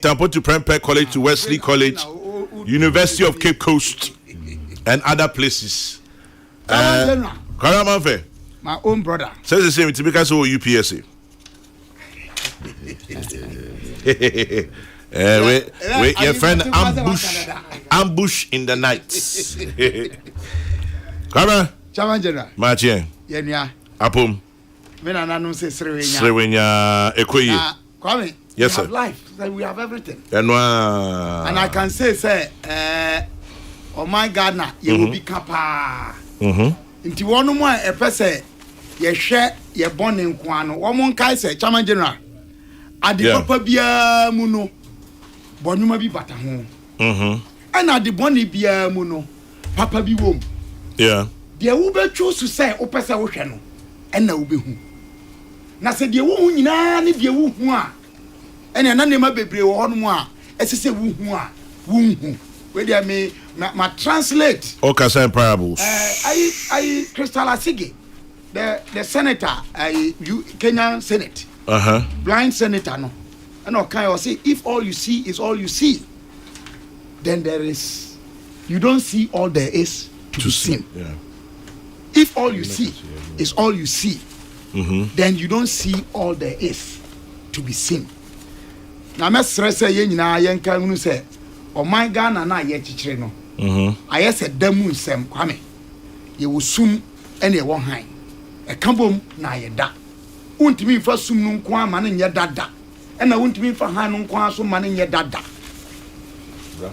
Tampo to Prempeh College to Wesley College, University of Cape Coast, and other places. Karamanfe, my own brother says the same to because of UPSA. Wait, your friend ambush in the night. Come on, Chairman General. Martin. Yenya. Apum. When I know say Srewenya Ekoyi. Kwame. Yes, sir. We have life. We have everything. And I can say, oh my God, now you will be kapa. Into one more a person, you share your bond in Kwano. One more guy say, Chairman General. At the papa bia muno, bonuma be bata home. And at the bonny bia muno, papa be womb. Yeah. The Uber choose to say, O Pesa Oceano, and no be who. Na said, you won't if you won't. And another name be one more. As I say, woo. Whether I may translate. Okay, same parables. I Crystal Asigi, the senator, Kenyan Senate. Blind senator, no. And okay, I say, if all you see is all you see, then you don't see all there is to be seen. Yeah. If all you see is all you see, then you don't see all there is to be seen. Now, I'm stressed saying, you say, oh my God, and I yet chichino. I said, Demu Sam Kwame. You will soon any one high. A cambum na ye da. Won't me for soon qua man in your dada. And I won't mean for Hanun qua so man in your dada.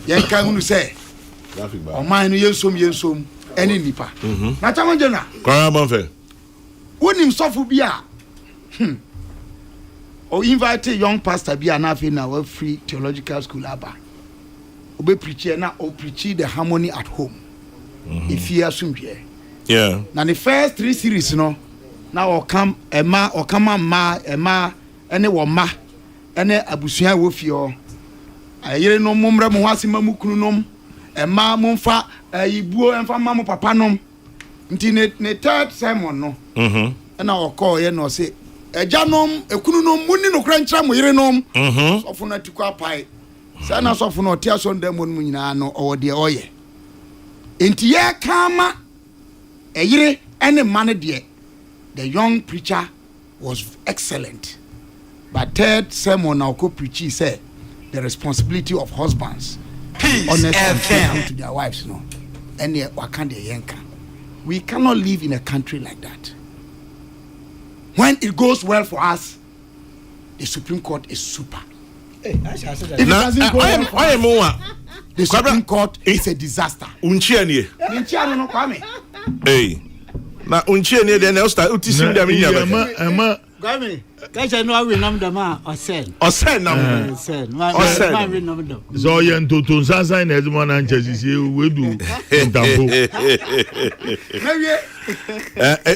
Yanka say, oh mine, yensum, any nipa. Now, Tamajana. Karamanfe. Wouldn't him suffer be or invite a young pastor be an in our free theological school abba. Obe preacher na or preach the harmony at home. If you assume here. Yeah. Now the first 3 series no. Now or come Emma or come Emma any woma any abusia wofio. Aye no mumra mo wasima mukunom Emma mumfa ibuo emfa mamu papa nom. Nti ne third sermon no. And our call ye no say Ejanom ekununom muni no krancha mo yerenom sofo na tikwa pai sana sofo no tia so ndem mu nyina no owo de oye enti ye kama eyire ene man de the young preacher was excellent but third sermon now ko preach say the responsibility of husbands honestly to their wives no and wakande yenka we cannot live in a country like that. When it goes well for us, the Supreme Court is super. If it doesn't go well for us, the Supreme Court is a disaster. Unchianie. No Kwame. Hey. Na unchianie then else start utisim dem nya. Emma. Kwame. Kacha no we nom dem a osen. Osen nam. Osen. Ma we nom dem. So yen to nsansan na edmo na nchasisi we do ntampo.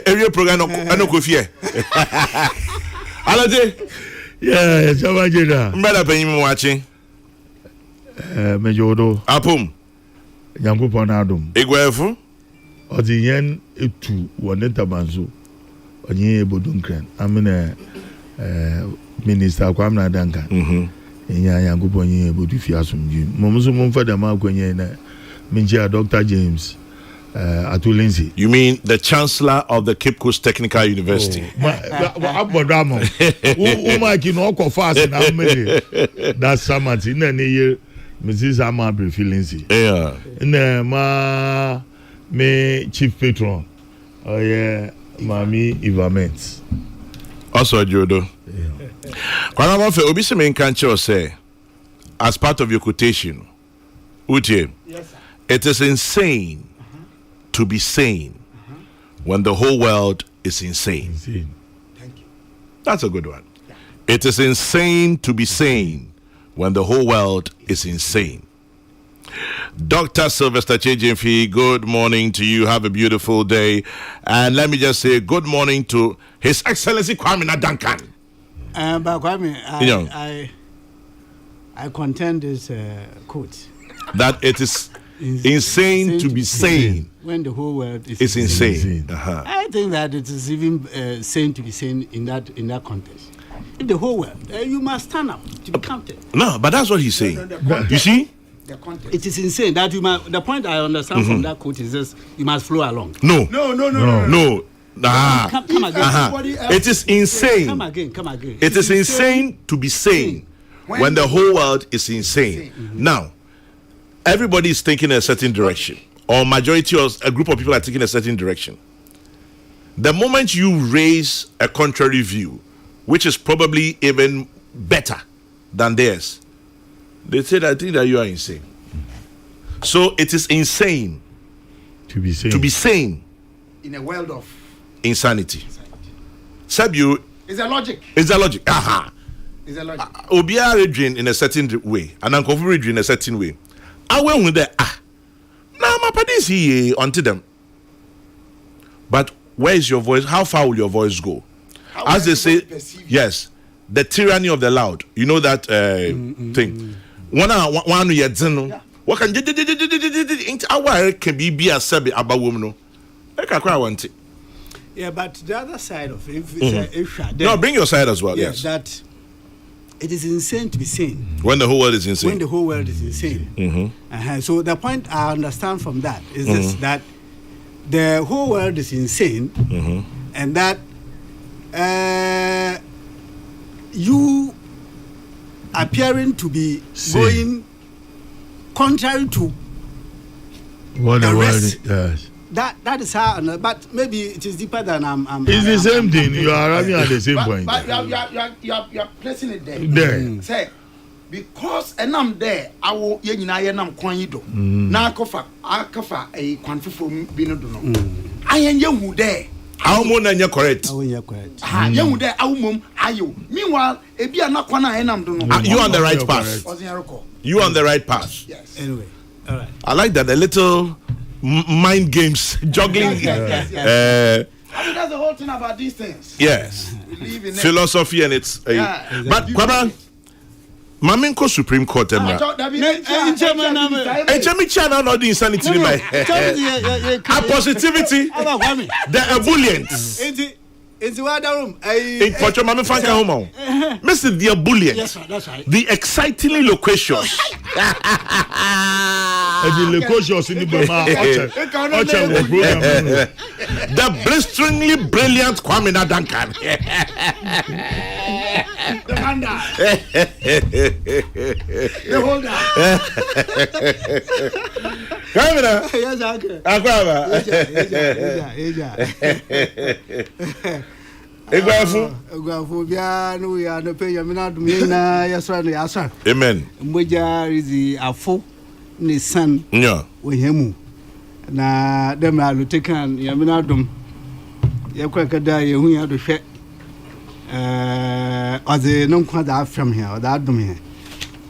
Every program no go fear. Alade. Yeah, Chabajira. Mbada penyi mu watching. Mejodo. Apum. Yankopon adom. Egwefu. Odi yen etu wonenta manzo. Onyeebodunkran. Amina minister Kwamna Danka. Enya Yankopon yen ebodufi asumji. Momso momfada ma kwenye na Minjia Dr. James Atulensi. You mean the Chancellor of the Cape Coast Technical University? Abodamo. Uma kino ko fast na mele. That's Sanity na ne year Mrs. Amabri Filensi. Yeah. Na ma me chief patron. Oh yeah, Mami Ivament. Also Jodo. Kwana mo fe obi se me nkan che o say as part of your quotation. Uche. Yes, sir. It is insane to be sane when the whole world is insane. Thank you. That's a good one. Yeah. It is insane to be sane when the whole world is insane. Dr. Sylvester Chejinfi, good morning to you. Have a beautiful day. And let me just say good morning to His Excellency Kwame Duncan. But Kwame, I contend this quote. That it is insane to be sane when the whole world is insane. I think that it is even sane to be sane in that context. in the whole world, you must stand up to be counted. No, but that's what he's saying. The You see? The context. It is insane that you must. The point I understand from that quote is this: you must flow along. No. No. Nah. Come again. Everybody else It is insane. Come again. It is insane to be sane when the whole world is insane. Now, everybody is thinking a certain direction, or majority or a group of people are taking a certain direction. The moment you raise a contrary view, which is probably even better than theirs, they say that I think that you are insane. So it is insane to be sane in a world of insanity. Sabu, it's a logic. Aha. It's a logic. Obia reading in a certain way, and Uncle reading in a certain way. I went with that. Now my parties here onto them. But where is your voice? How far will your voice go? As they say, yes, the tyranny of the loud. You know that thing. One year, what can our can be a sabi about woman? I want it. Yeah, but the other side of it, no, bring your side as well. Yes, that it is insane to be sane. When the whole world is insane. When the whole world is insane. So the point I understand from that is this: that the whole world is insane, and that you appearing to be going contrary to what the the world rest. yes. That is how, but maybe it is deeper than I'm. It's the same thing. You are arriving at the same point. But you are placing it there. There. Say, because and I'm there, I will yenam kwanido. Na kofa a kwanfo bino do no. I am there. How more than you're correct? Ah, young there, mum, ayo. Meanwhile, a be an aquana enam do no. You on the right path. You on the right path. Yes. Anyway, all right. I like that. A little mind games, juggling. I mean, that's the whole thing about these things. Yes. We live in Philosophy and it's. But, Kwaba, Maminko Supreme Court. Channel not the insanity. A positivity. The ebullience. It's the other room. In Pocho Mami Franka Homo. Mr. The ebullient. Yes, that's right. The excitingly loquacious. The blisteringly brilliant Kwame Duncan. The holder. Yes, uncle. Amen. Moja is afo ni san. Yeah. Wehemu. Na dem na lutekan yamina dum. Yakwa kada yehu ya do hwe. Oze no kwa da from here, da dum here.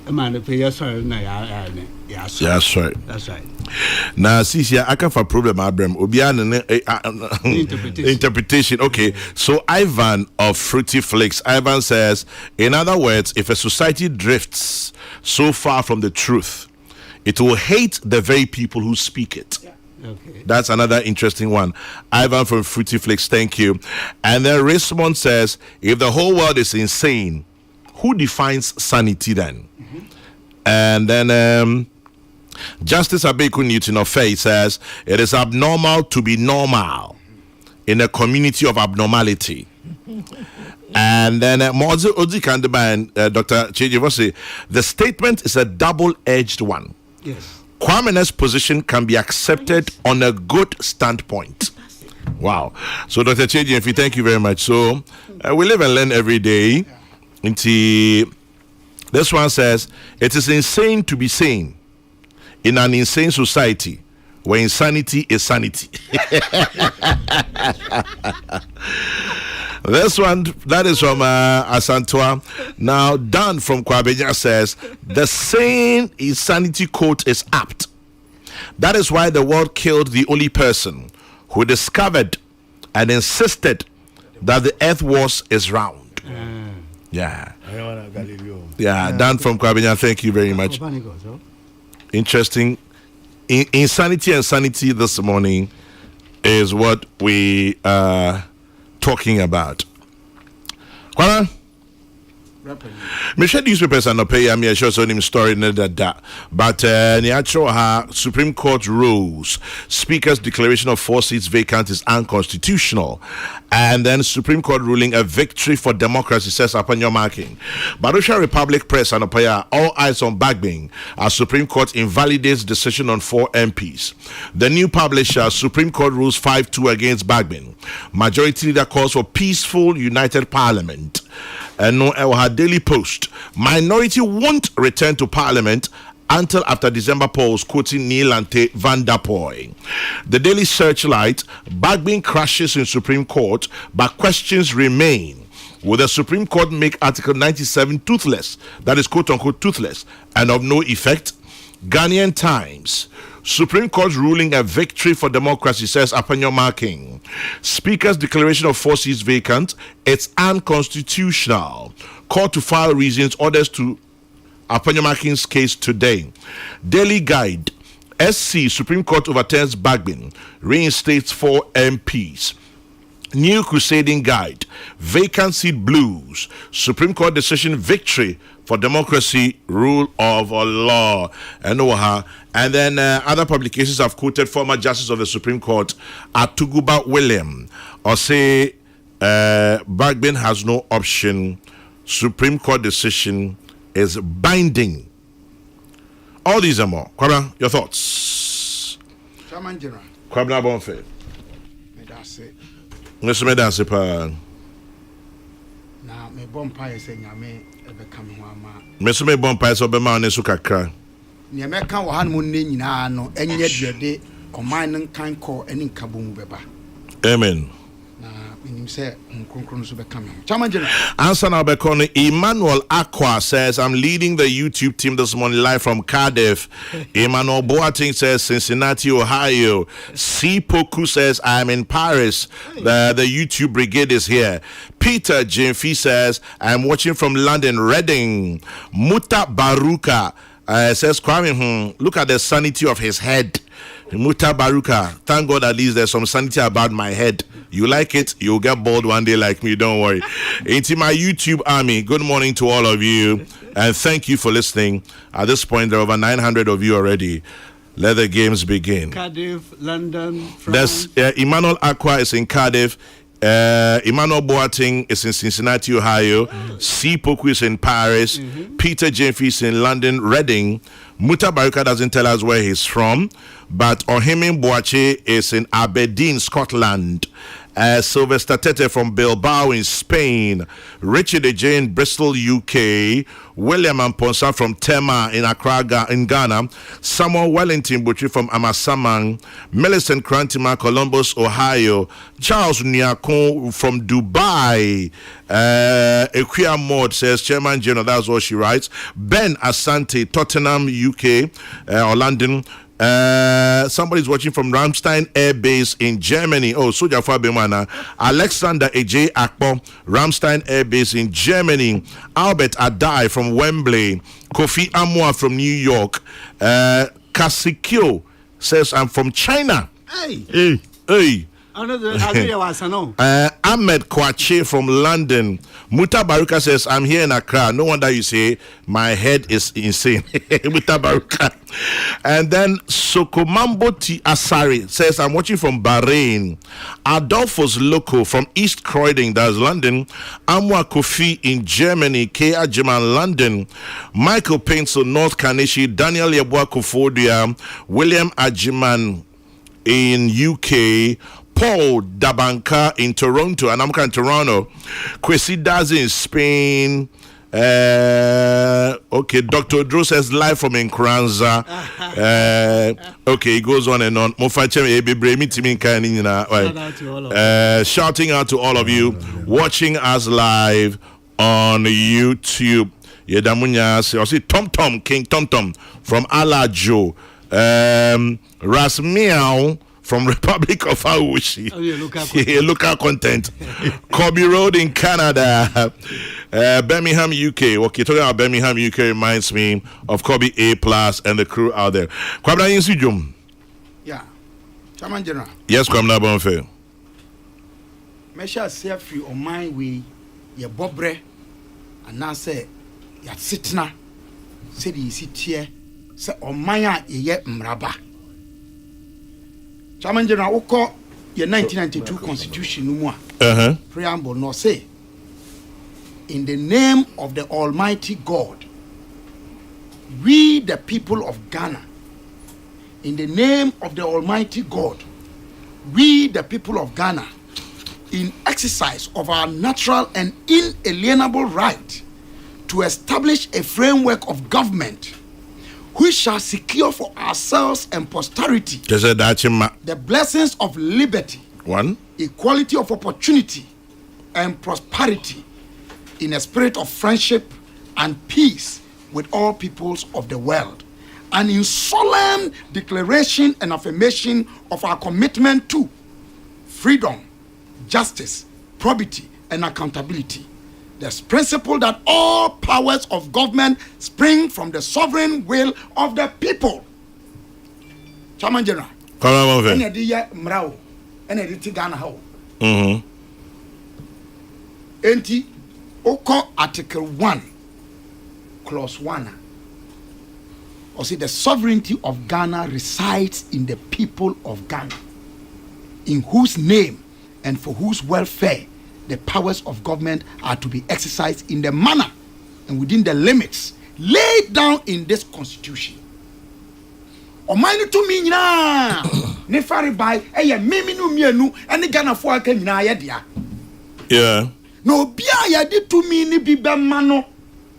Man the pay sorry na ya. That's right. That's right. Now, see here, I can for problem, Abraham. Interpretation. Okay, so Ivan of Fruity Flakes. Ivan says, in other words, if a society drifts so far from the truth, it will hate the very people who speak it. Yeah. Okay. That's another interesting one. Ivan from Fruity Flakes, thank you. And then Rismond says, if the whole world is insane, who defines sanity then? And then Justice Abeku Newton of Faith says, it is abnormal to be normal in a community of abnormality. And then Mozi Odikandeba and Dr. Chejivose, the statement is a double-edged one. Yes. Kwame's position can be accepted on a good standpoint. Wow. So, Dr. Chejivose, thank you very much. So, we live and learn every day. This one says, it is insane to be sane in an insane society where insanity is sanity. This one, that is from Asantua. Now, Dan from Kwabenya says, the sane insanity quote is apt. That is why the world killed the only person who discovered and insisted that the earth is round. Yeah. Yeah, Dan from Kwabenya, thank you very much. Interesting. Insanity and sanity this morning is what we are talking about. Kwara, Me share newspapers and pay am here show so him story that. But the actual Supreme Court rules Speaker's declaration of 4 seats vacant is unconstitutional. And then Supreme Court ruling a victory for democracy says upon your marking. Barusha Republic Press and all eyes on Bagbin as Supreme Court invalidates decision on 4 MPs. The new publisher Supreme Court rules 5-2 against Bagbin. Majority leader calls for peaceful united parliament. And no our Daily Post. Minority won't return to parliament until after December polls, quoting Neil Ante Van der Poy. The Daily Searchlight, Bagbin crashes in Supreme Court, but questions remain. Will the Supreme Court make Article 97 toothless? That is quote unquote toothless and of no effect? Ghanaian Times. Supreme Court ruling a victory for democracy says upon your marking. Speaker's declaration of 4 seats vacant. It's unconstitutional. Court to file reasons orders to upon your marking's case today. Daily Guide. SC Supreme Court overturns Bagbin. Reinstates 4 MPs. New Crusading Guide. Vacant seat blues. Supreme Court decision victory for democracy, rule of law. And then other publications have quoted former Justice of the Supreme Court, Atuguba William, or say Bagbin has no option. Supreme Court decision is binding. All these and more. Kwabna, your thoughts? Chairman General. Kwabna Bonfe. Medase. Mr. Medase pa. Na me bompa say nyame ebe kam ho ama. Mr. Me bompa so be ma ne so kakra. Ne me kan wo han mo ne nyina no enye duede command nkan ko eni nkabom beba. Amen. Answer now, Bekoni. Emmanuel Aqua says, I'm leading the YouTube team this morning live from Cardiff. Emmanuel Boating says, Cincinnati, Ohio. C. Poku says, I'm in Paris. The YouTube brigade is here. Peter Jimfi says, I'm watching from London, Reading. Muta Baruka says, Kwame, look at the sanity of his head. Muta Baruka, thank God at least there's some sanity about my head. You like it, you'll get bored one day like me, don't worry. Into my YouTube army, good morning to all of you, and thank you for listening. At this point, there are over 900 of you already. Let the games begin. Cardiff, London, France. Emmanuel Aqua is in Cardiff. Emmanuel Boating is in Cincinnati, Ohio. C. Poku is in Paris. Peter Jeffy is in London, Reading. Muta Baruka doesn't tell us where he's from, but Ohimin Boache is in Aberdeen, Scotland. Sylvester Tete from Bilbao in Spain. Richard Ej in Bristol, UK. William Amponsa from Tema in Accra, in Ghana. Samuel Wellington Butchie from Amasamang. Millicent Krantima, Columbus, Ohio. Charles Nyakon from Dubai. Equia Maud says, Chairman General, that's what she writes. Ben Asante, Tottenham, UK, or London. Somebody's watching from Ramstein Air Base in Germany. Oh, Soja Fabemana. Alexander Ej Akpo, Ramstein Air Base in Germany. Albert Adai from Wembley. Kofi Amwa from New York. Kasikyo says, I'm from China. Hey. Ahmed Kwache from London. Muta Baruka says, I'm here in Accra. No wonder you say my head is insane. Muta Baruka. And then Sokomambo T. Asari says, I'm watching from Bahrain. Adolphus Loco from East Croydon, that's London. Amwa Kofi in Germany. K. Ajiman, London. Michael Pencil, North Kanishi. Daniel Yabwa Kofodia. William Ajiman in UK. Paul Dabanka in Toronto, and I'm in Toronto. Kwesi Dazi in Spain. Okay, Dr. Drew says live from Nkranza. Okay, it goes on and on. Shouting out to all of you watching us live on YouTube. Yedamunya say Tom King Tom from Alajo. Ras Meow from Republic of Awushi. Local content. Kobe Road in Canada. Birmingham, UK. Okay, talking about Birmingham, UK reminds me of Kobe A+ and the crew out there. Kwabna Yinsujum. Yeah. Chairman General. Yes, Kwabna Bonfe. Mesha say free on my way. Ye bobre. anaasɛ yɛasetena sɛdeɛ yɛsi teɛ sɛ ɔman a yɛyɛ mmaraba chairman general wokɔ yɛ 1992 constitution no mu a preamble no say in the name of the Almighty God we the people of Ghana in the name of the Almighty God we the people of Ghana in exercise of our natural and inalienable right to establish a framework of government which shall secure for ourselves and posterity the blessings of liberty, equality of opportunity, and prosperity in a spirit of friendship and peace with all peoples of the world, and in solemn declaration and affirmation of our commitment to freedom, justice, probity, and accountability. This principle that all powers of government spring from the sovereign will of the people. Chairman General. Enti Oko Article 1, Clause 1. Or say the sovereignty of Ghana resides in the people of Ghana, in whose name and for whose welfare the powers of government are to be exercised in the manner and within the limits laid down in this constitution. Omani to me na ne fari by mimi no mienu ene Ghana fo aka nyina ye dia. Yeah. No bia ye di to me ni bi be ma no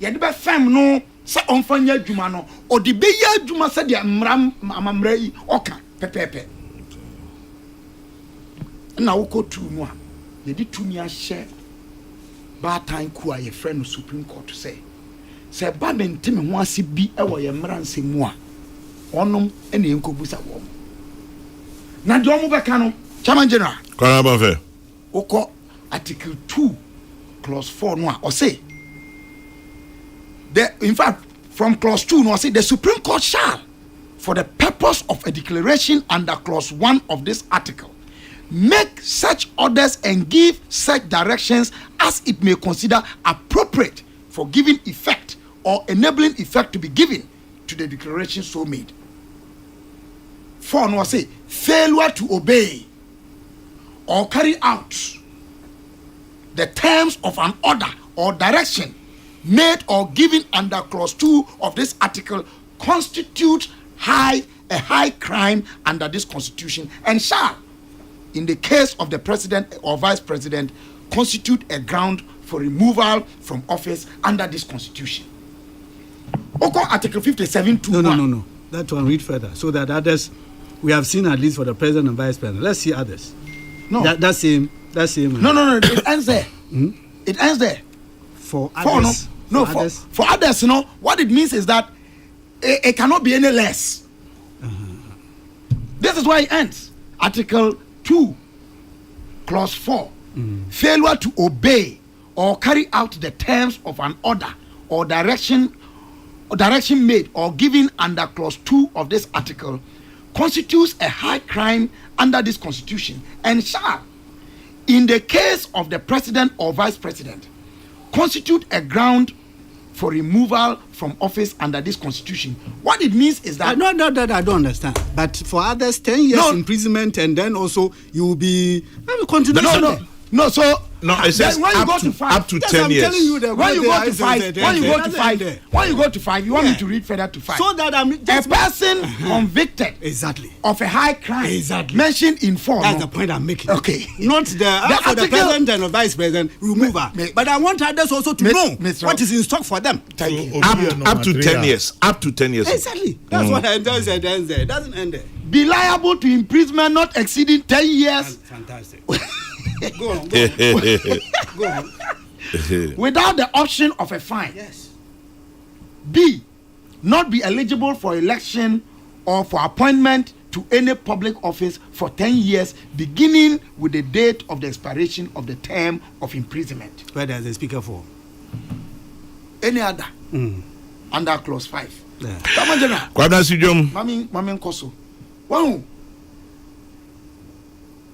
ye de be fam no se onfanya adwuma no o de be ya adwuma se de amamra yi oka pepepe. Na wo ko tu no a ye di to me a share ba tan ku a ye friend no Supreme Court say ba mente me ho ase bi e wo ye mranse mu a onom ene enkobusa wo na de omo beka no Chairman General Kwana Banfe oko Article 2 Clause 4 no or say in fact from Clause 2 no say the Supreme Court shall for the purpose of a declaration under Clause 1 of this article make such orders and give such directions as it may consider appropriate for giving effect or enabling effect to be given to the declaration so made. 4 no say failure to obey or carry out the terms of an order or direction made or given under Clause 2 of this article constitute a high crime under this constitution and shall, in the case of the president or vice president, constitute a ground for removal from office under this constitution. Okay, Article 57 to No. That one read further so that others we have seen at least for the president and vice president. Let's see others. No. That same. No. It ends there. It ends there. For others. For others, you know, what it means is that it cannot be any less. This is why it ends. Article 2, Clause 4. Failure to obey or carry out the terms of an order or direction made or given under Clause 2 of this article constitutes a high crime under this constitution and shall, in the case of the president or vice president, constitute a ground for removal from office under this constitution. What it means is that... No, I don't understand. But for others, 10 years imprisonment and then also you will be... No, so... No, it says when you go to 5, up to 10 years. When you go to 5, you want me to read further to 5. So that a person convicted of a high crime mentioned in 4. That's the point I'm making. Okay. Not the president and the vice president remover. But I want others also to know what is in stock for them. Thank you. Up to 10 years. Up to 10 years. Exactly. That's what I said. It doesn't end there. Be liable to imprisonment not exceeding 10 years. Fantastic. Go on. Without the option of a fine. Yes. B, not be eligible for election or for appointment to any public office for 10 years beginning with the date of the expiration of the term of imprisonment. Where does the speaker fall? Any other. Under Clause 5. Yeah. Mami Nkoso. Wow.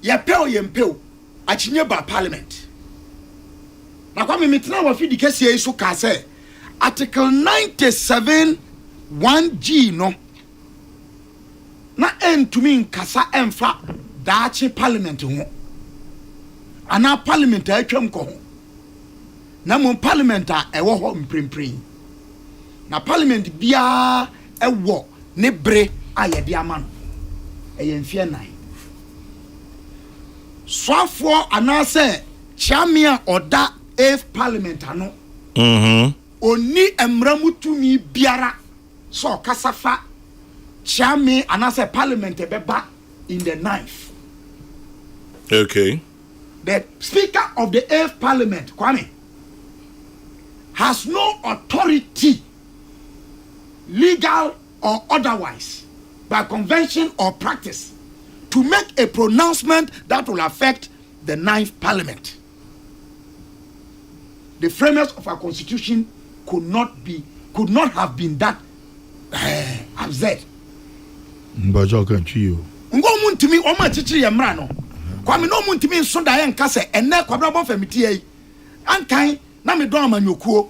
Yempeo. Achinye ba Parliament. na kwa me metena wa fidi kese yi so ka say article 97 1G no na entumi nkasa emfa daachi parliament ho ana parliament atwam ko ho na mo parliament a ewo ho mprempren na parliament bia ewo ne bre ayede ama no eyemfie nan swafo ana say chamia oda 8th parliament ano oni emramutumi biara so kasafa chami ana say parliament beba in the 9th. Okay. The speaker of the 8th parliament Kwame has no authority, legal or otherwise, by convention or practice, to make a pronouncement that will affect the 9th parliament. The framers of our constitution could not have been that absurd. Mbajo kan chiyo. Ngo muntimi o ma chichiri ya mra no. Kwame no muntimi nso da ye nka se enne kwabrabo famiti yi. Ankan na me don amanyokuo.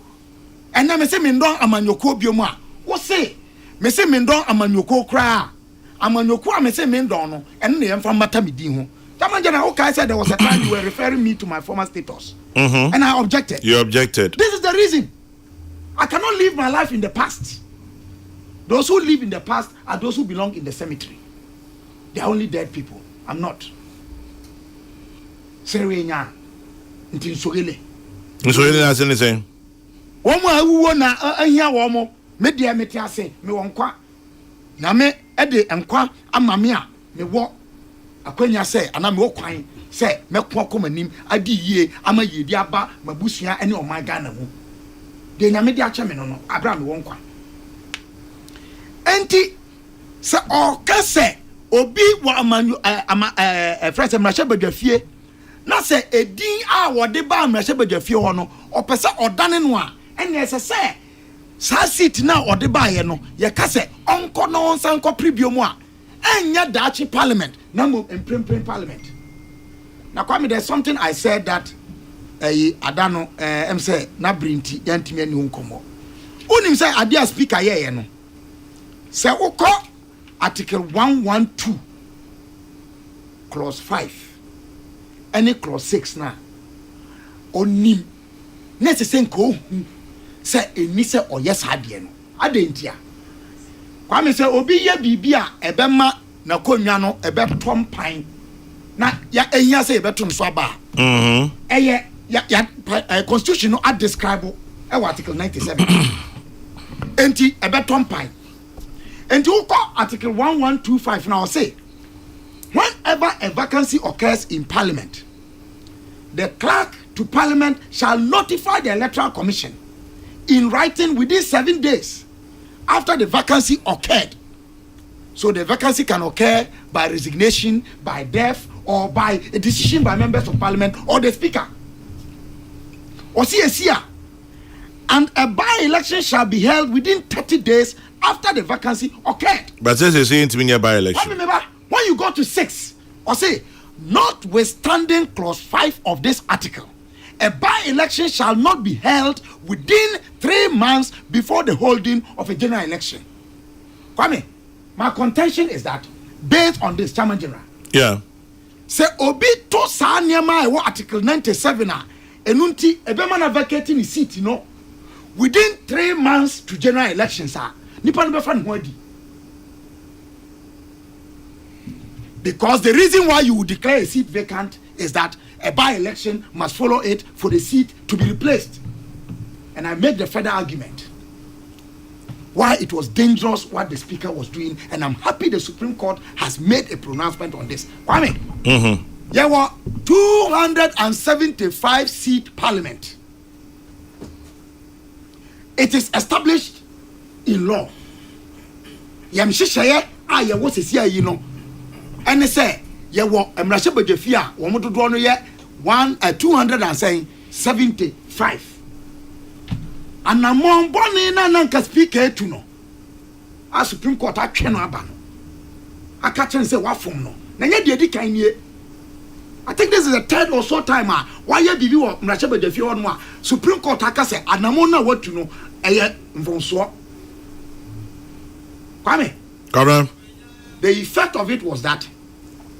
Enne me se me don amanyokuo biomu a. Wo se me se me don amanyokuo kra. Amanyokuo a me se me don no enne ye mfa mata me din ho. Tamanja okay said there was a time you were referring me to my former status. And I objected. You objected. This is the reason. I cannot live my life in the past. Those who live in the past are those who belong in the cemetery. They are only dead people. I'm not. Serenya. Nti nsogele. Nsogele na sene sen. Womo awuwo na ahia womo. Me dia meti ase, me wonkwa. Na me ede enkwa amame a me wo akwanya se ana me okwan se me kokomanim adi yie ama yedi aba mabusua ene oman Ghana mu. De nyame de ache me no abra me wonkwa. Enti se okase obi wa amanyu frese mrahye badwafie na se edin a wode ba mrahye badwafie ho no opese odane no a ene se sa seat na ode ba ye no ye ka se onko no onsanko pribiomu a enya dachi parliament na mo emprempren parliament. Na kwame there's something I said that adano em say na brinti yantimi ani nkomo unim say adia speaker ye no say ukọ article 112 clause 5 any clause 6 na onim necessary ko say eni say oyes ade no adentia kwame say obi ye bibia ebema na konwa no ebetom pan na ya ehia say ebetom so aba eye ya constitution no describe article 97 enti ebetom pan. And you call article 1125 now say, whenever a vacancy occurs in parliament, the clerk to parliament shall notify the electoral commission in writing within 7 days after the vacancy occurred. So the vacancy can occur by resignation, by death, or by a decision by members of parliament or the speaker. Or CSIA. And a by-election shall be held within 30 days after the vacancy occurred. But says you're saying to me a by-election. Remember, when you go to 6, or say, notwithstanding clause 5 of this article, a by-election shall not be held within 3 months before the holding of a general election. Kwame, my contention is that, based on this, Chairman General. Yeah. Say, obi to sa niyama ewo article 97 a, enunti, ebema na vacating the seat, you know, within 3 months to general elections, sir. Because the reason why you would declare a seat vacant is that a by-election must follow it for the seat to be replaced. And I made the further argument why it was dangerous what the speaker was doing, and I'm happy the Supreme Court has made a pronouncement on this. Kwame, there were 275 seat parliament. It is established in law. Yam shishaye ye wo sesia yi no. Ene say ye wo emrahye badwafia wo mododo no ye 275. Anamon boni na nanka speaker etu no. A Supreme Court atwe no aba no. Aka chen say wafom no. Na nya de edi kan nie. I think this is the third or so time. Why you be what Mrachebe Defi on one Supreme Court akase anamona what to know eye mfonso. Kwame. Come The effect of it was that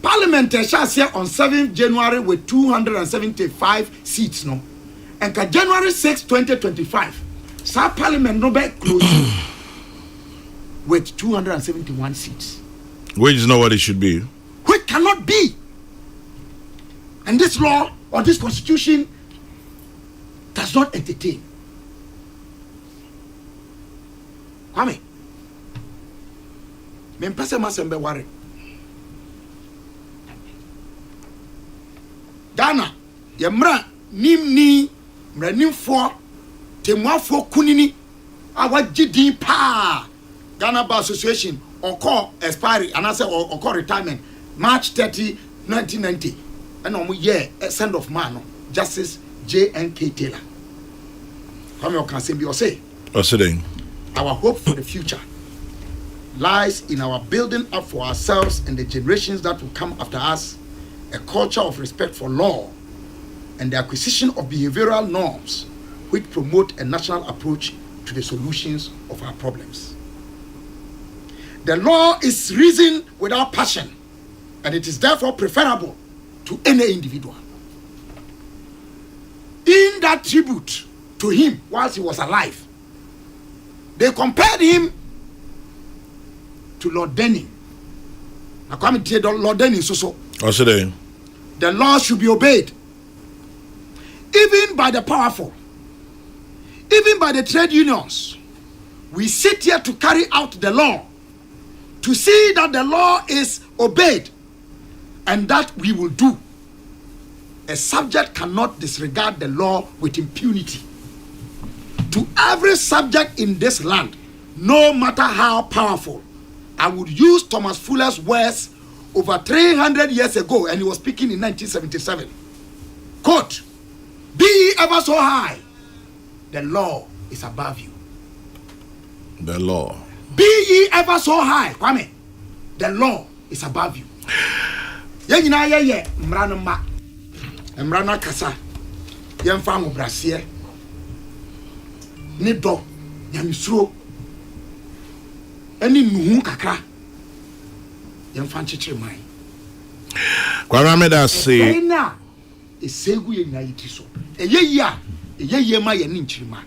Parliamentary shall here on 7th January with 275 seats, no, and January 6, 2025, South Parliament no be close with 271 seats, which is not what it should be. which cannot be. And this law or this constitution does not entertain. Kwame, me mpese masembe worry. Ghana, yemra nimni mranimfo temuafo kunini awagidi pa Ghana Bar Association or expiry and I say or retirement March 30, 1990. And send of man Justice J.N.K. Taylor. How many can say be or say? Our hope for the future lies in our building up for ourselves and the generations that will come after us a culture of respect for law and the acquisition of behavioral norms which promote a national approach to the solutions of our problems. The law is reason without passion, and it is therefore preferable to any individual. In that tribute to him whilst he was alive, they compared him to Lord Denning. I come to Lord Denning so. The law should be obeyed, even by the powerful, even by the trade unions. We sit here to carry out the law, to see that the law is obeyed, and that we will do. A subject cannot disregard the law with impunity. To every subject in this land, no matter how powerful, I would use Thomas Fuller's words over 300 years ago, and he was speaking in 1977. Quote, be ye ever so high, the law is above you. The law. Be ye ever so high, Kwame, the law is above you. Ye mrana ma, mrana kasa, yemfa ngo brasier, ni do, nyamisuro, eni nuhu kakra, yemfa nchichiri mai. Kwame da say. Ena, esegu ye na yitiso. Eye ma ye ni nchiri ma.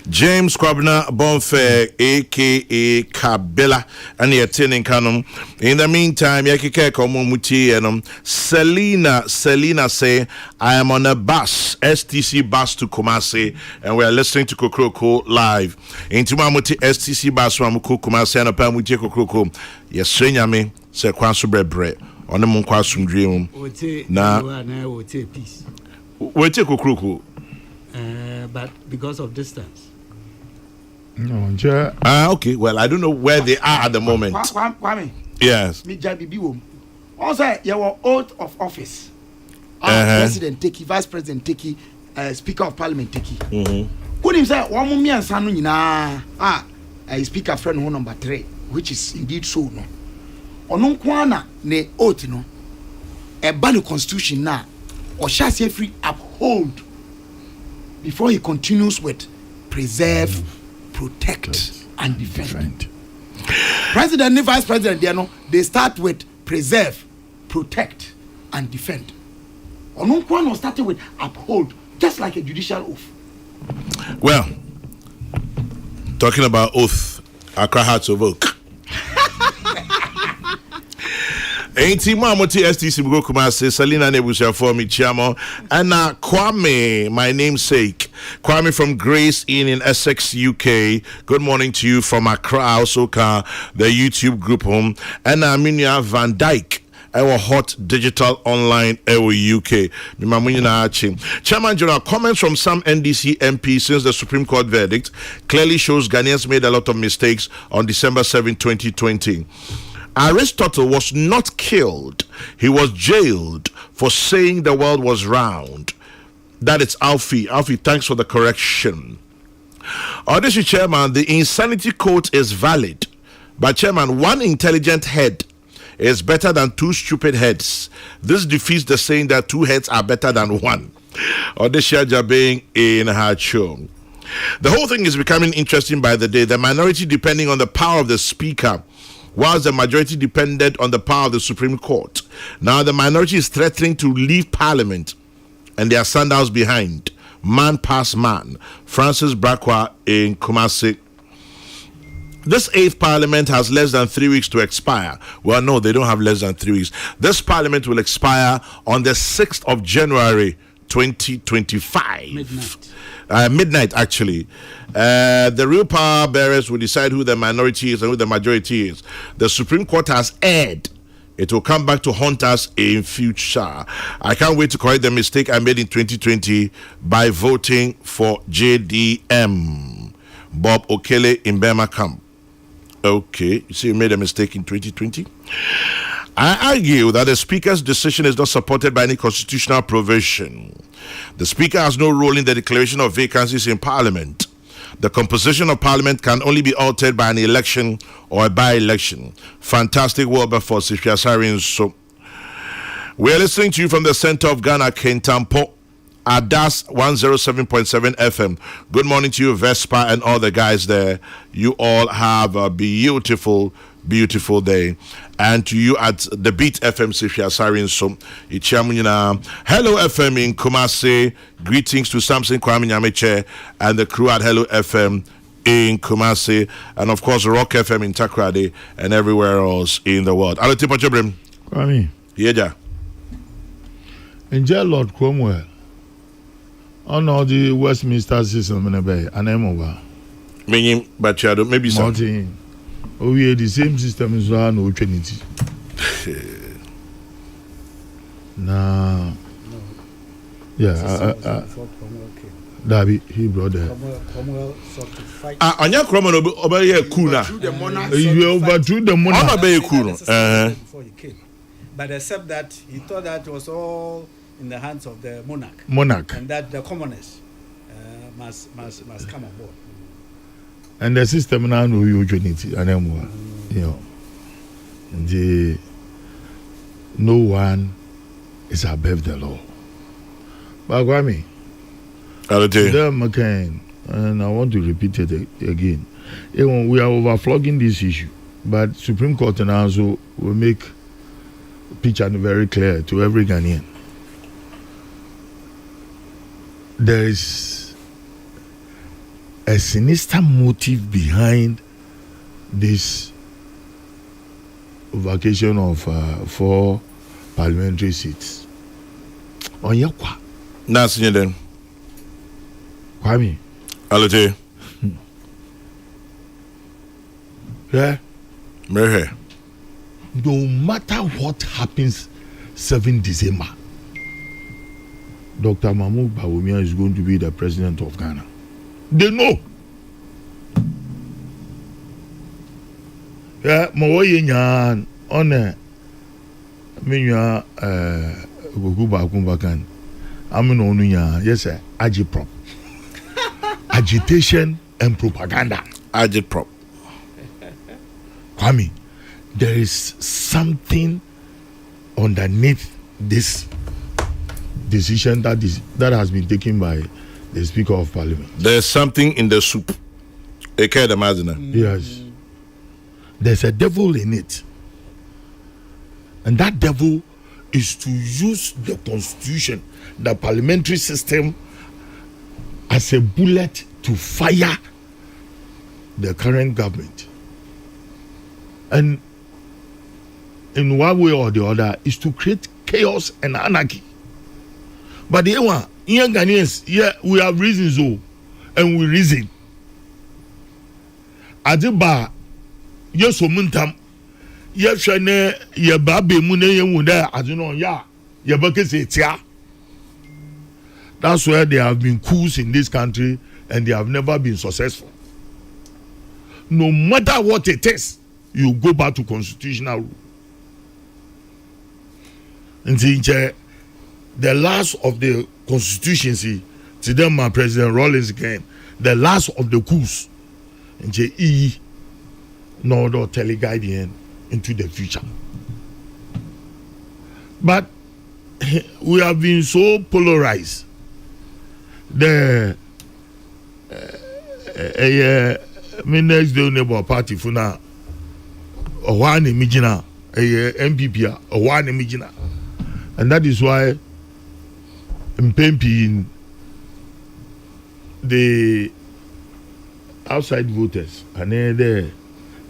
James Kwabena Bonfair, aka Kabila, and you're tuning Canum. In the meantime, Yakike Komumuti and Selena say, I am on a bus, STC bus to Kumasi, and we are listening to Kokrokoo live. In Tumamuti STC bus from Kumasi and a Pamuti Kokrokoo. Yes, Senyame, say Kwansu Brebre, on the Munkwasum dream. Now, we'll take Kokrokoo. But because of distance. No, okay. Well, I don't know where they are at the moment. Kwame. Yes. Also, your oath of office. President Teki, Vice President Teki, Speaker of Parliament Teki. Couldn't say one mummy and son a speaker friend who number 3, which is indeed so no. Onon kwana ne oath no. A ban constitution na or shall say free uphold. Before he continues with preserve, protect, and defend. President and Vice President, they start with preserve, protect, and defend. Onukwano started with uphold, just like a judicial oath. Well, talking about oath, Accra Hearts of Oak. Ain't Mamoti STC Kumasi, Selena Nebusha for me, Chamo, and Kwame, my namesake. Kwame from Grace Inn in Essex, UK. Good morning to you from Accra, also the YouTube group home. And Minya Van Dyke, our hot digital online UK. Chairman General, comments from some NDC MPs since the Supreme Court verdict clearly shows Ghanaians made a lot of mistakes on December 7, 2020. Aristotle was not killed. He was jailed for saying the world was round. That is Alfie. Alfie, thanks for the correction. Audition Chairman, the insanity quote is valid. But Chairman, one intelligent head is better than 2 stupid heads. This defeats the saying that 2 heads are better than 1. Odisha Jabing in her show. The whole thing is becoming interesting by the day. The minority depending on the power of the speaker, whilst the majority depended on the power of the Supreme Court. Now the minority is threatening to leave Parliament and their sandals behind. Man past man. Francis Brakwa in Kumasi. This 8th Parliament has less than 3 weeks to expire. Well, no, they don't have less than 3 weeks. This Parliament will expire on the 6th of January 2025. Midnight, actually. The real power bearers will decide who the minority is and who the majority is. The Supreme Court has erred. It will come back to haunt us in future. I can't wait to correct the mistake I made in 2020 by voting for JDM. Bob Okele in Burma camp. Okay, you see you made a mistake in 2020? I argue that the Speaker's decision is not supported by any constitutional provision. The Speaker has no role in the declaration of vacancies in Parliament. The composition of Parliament can only be altered by an election or a by-election. Fantastic word before Sishiasari. So, we are listening to you from the center of Ghana, Kentampo, Adas 107.7 FM. Good morning to you, Vespa, and all the guys there. You all have a beautiful day. And to you at the Beat FM, Sifia Sarin. So, Hello FM in Kumasi. Greetings to Samson Kwame Nyameche and the crew at Hello FM in Kumasi. And of course, Rock FM in Takrade and everywhere else in the world. Alo Tipo Chobrim. Kwame. Yeja. Enjoy Lord Cromwell. On all the Westminster system in a bay. And I'm over. Meaning, but you maybe something. Oh, we had the same system as well, no Trinity. Nah. Yeah, Dabi, he brought that. Anya Cromwell obey Kuna. You overthrew the monarch. I'm a cool. Before he came. But except that he thought that was all in the hands of the monarch. And that the commoners must come on board. And the system now know you Trinity and them no one is above the law. But Kwame, McCain, and I want to repeat it again. We are overflogging this issue, but Supreme Court and also will make picture very clear to every Ghanaian. There is a sinister motive behind this vacation of 4 parliamentary seats. On your qua. Nasty then. Kwame. Alote. Yeah. Mehe. No matter what happens 7 December, Dr. Mahmoud Bawumia is going to be the president of Ghana. They know. Yeah, Mawoye nyan on a menu Guba Kumbakan. I'm no nya, yes, sir, agiprop. Agitation and propaganda. Agiprop. Kwame, there is something underneath this decision that has been taken by the Speaker of Parliament. There's something in the soup. Yes. There's a devil in it. And that devil is to use the constitution, the parliamentary system, as a bullet to fire the current government. And in one way or the other is to create chaos and anarchy. But the one, young Ghanaians, yeah, we have reasons, and we reason. Adiba, yes, omuntam, yes, shane, ye babe mune ye muda, aduno ya, ye bakese tia. That's where there have been coups in this country, and they have never been successful. No matter what it is, you go back to constitutional rule. And the last of the constituency, to them, my President Rawlings again, the last of the coups, and no teleguiding into the future. But we have been so polarized. The next day neighbor party for now. One imagina MPP one imagina, and that is why in the outside voters and then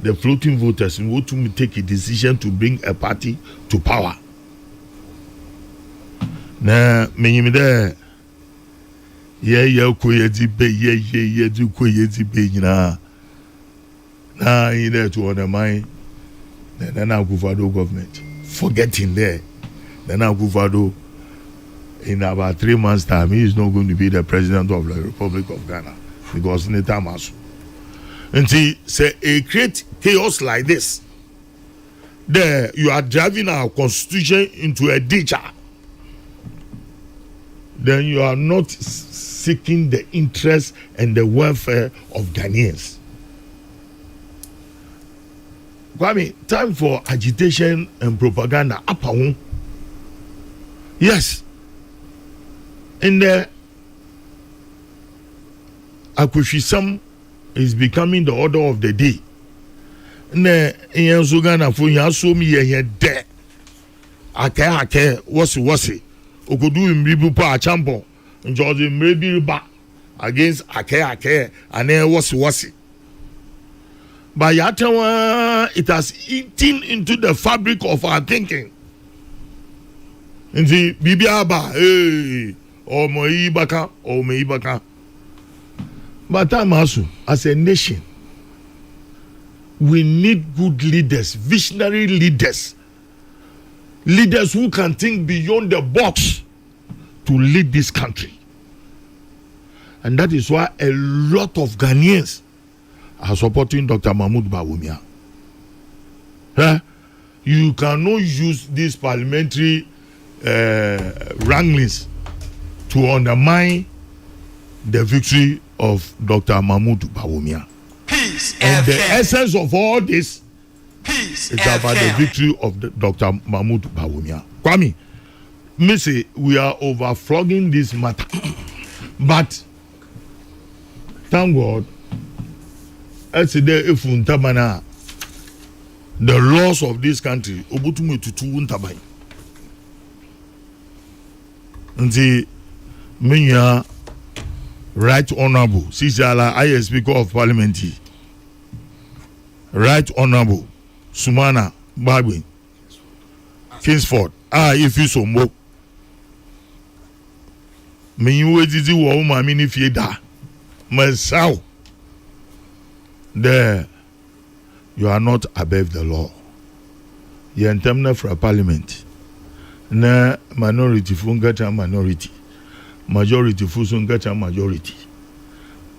the floating voters want to take a decision to bring a party to power. Now, me there. Yeah, koyedi be yeah, do koyedi be na. Now in there to undermine the Nana Akufo-Addo government. Forgetting there, the Nana Akufo-Addo in about 3 months' time, he is not going to be the president of the Republic of Ghana because in the time also. And see, say a create chaos like this. There, you are driving our constitution into a ditch. Then you are not seeking the interest and the welfare of Ghanaians. Kwame, time for agitation and propaganda. Yes. In the Akweshisam is becoming the order of the day. Ne yanzu Ghana fo yanso mi ye de. Ake wasi. Okodu imribu pa champion. Njodi mrebi ba against ake and then wasi. But yatawa, it has eaten into the fabric of our thinking. Nti bibiaba, o meibaka. But Tamasu, as a nation, we need good leaders, visionary leaders who can think beyond the box to lead this country. And that is why a lot of Ghanaians are supporting Dr. Mahmoud Bawumia. You cannot use these parliamentary wranglings to undermine the victory of Dr. Mahmoud Bawumia. And the essence of all this is about the victory of Dr. Mahmoud Bawumia. Kwame, me say we are overflogging this matter, but thank God, as the laws of this country, obutumu tutu untabai. Nti minya Right Honorable Sisala, I Speaker of Parliament, Right Honorable Sumana Bagwin Kingsford, if you so mo. Me you wezi wo ma mi ni fie da. Myself. There, you are not above the law. You are in for a parliament. Na minority funga minority. Majority fusunga majority.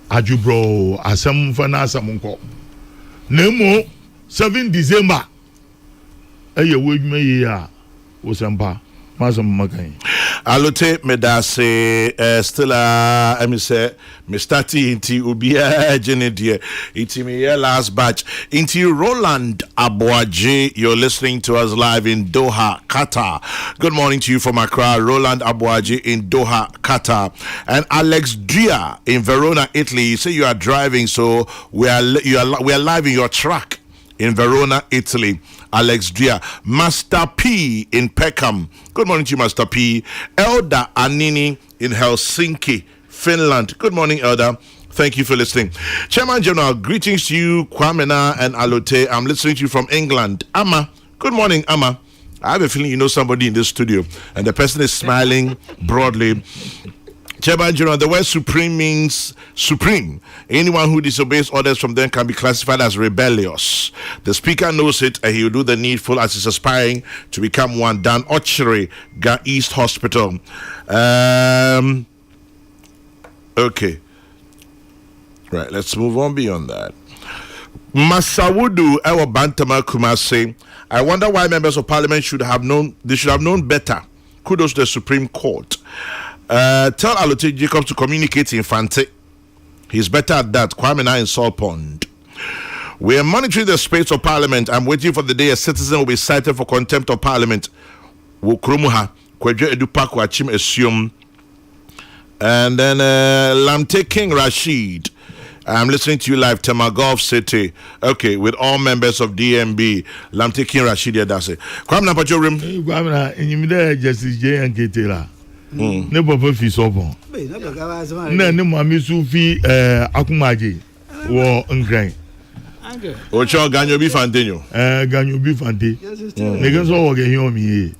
Ajubro asam fana asamunko. Nemo 7 December. Eye wedme ya osampa. Masam makan. Alote medase still I mean say me starting into ubia genedie iti me last batch into Roland Abuaje. You're listening to us live in Doha, Qatar. Good morning to you from Accra, Roland Abuaje in Doha, Qatar, and Alex Dria in Verona, Italy. You say you are driving, so we are live in your truck in Verona, Italy. Alex Dria. Master P in Peckham. Good morning to you, Master P. Elder Anini in Helsinki, Finland. Good morning, Elder. Thank you for listening. Chairman General, greetings to you, Kwamena and Alote. I'm listening to you from England. Amma. Good morning, Amma. I have a feeling you know somebody in this studio, and the person is smiling broadly. Chairman General, the word supreme means supreme. Anyone who disobeys orders from them can be classified as rebellious. The speaker knows it, and he will do the needful as he's aspiring to become one. Dan Ochre, Ga East Hospital. Okay. Right, let's move on beyond that. Masawudu Ewa Bantama Kumase. I wonder why members of parliament should have known better. Kudos to the Supreme Court. Tell Alote Jacobs to communicate in Fante. He's better at that. Kwame in Salt Pond. We are monitoring the space of parliament. I'm waiting for the day a citizen will be cited for contempt of parliament. Wokromuha, Kwejo Edupak Wachim Esium. And then Lamte King Rashid. I'm listening to you live, Temagolf City. Okay, with all members of DMB. Lamte King Rashid, that's it. Kwame Napacho Rim. Kwame, and you there, Justice J and Ketela. Never fi sobo. Na ne mami sufi akumaje wo ngran. Ocho ganyo bi fantenyo. Ganyo bi fante. Nigga so wo ge hion mi.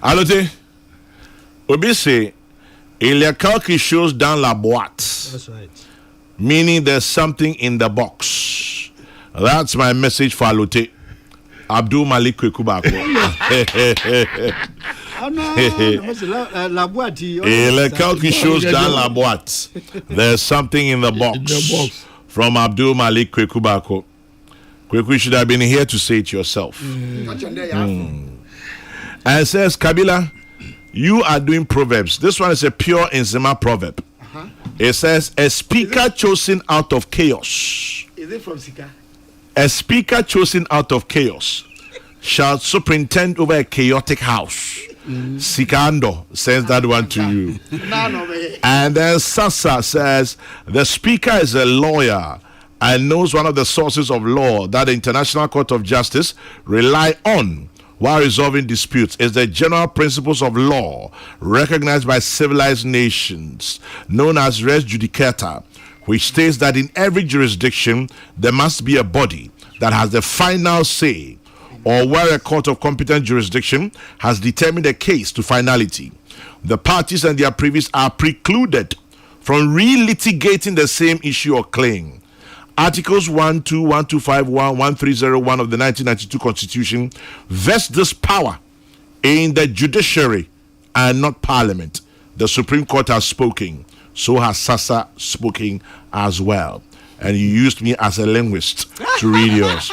Alote. Obi say il y a quelque chose dans la boîte. That's right. Meaning there's something in the box. That's my message for Alote. Abdul Malik Kwekubako. Oh no, la boîte. Il y a quelque chose dans la boîte. There's something in the box. From Abdul Malik Kwekubako. Kweku should have been here to say it yourself. And it says, Kabila, you are doing proverbs. This one is a pure Nzema proverb. It says, a speaker chosen out of chaos. Is it from Sika? A speaker chosen out of chaos shall superintend over a chaotic house. Sikando says that one to you. And then Sasa says, the speaker is a lawyer and knows one of the sources of law that the International Court of Justice rely on while resolving disputes is the general principles of law recognized by civilized nations, known as res judicata, which states that in every jurisdiction there must be a body that has the final say, or where a court of competent jurisdiction has determined a case to finality. The parties and their privies are precluded from re-litigating the same issue or claim. Articles 1, 2, 1, 2, 5, 1, 1, 3, 0, 1 of the 1992 Constitution vest this power in the judiciary and not Parliament. The Supreme Court has spoken. So has Sasa spoken as well. And you used me as a linguist to read yours.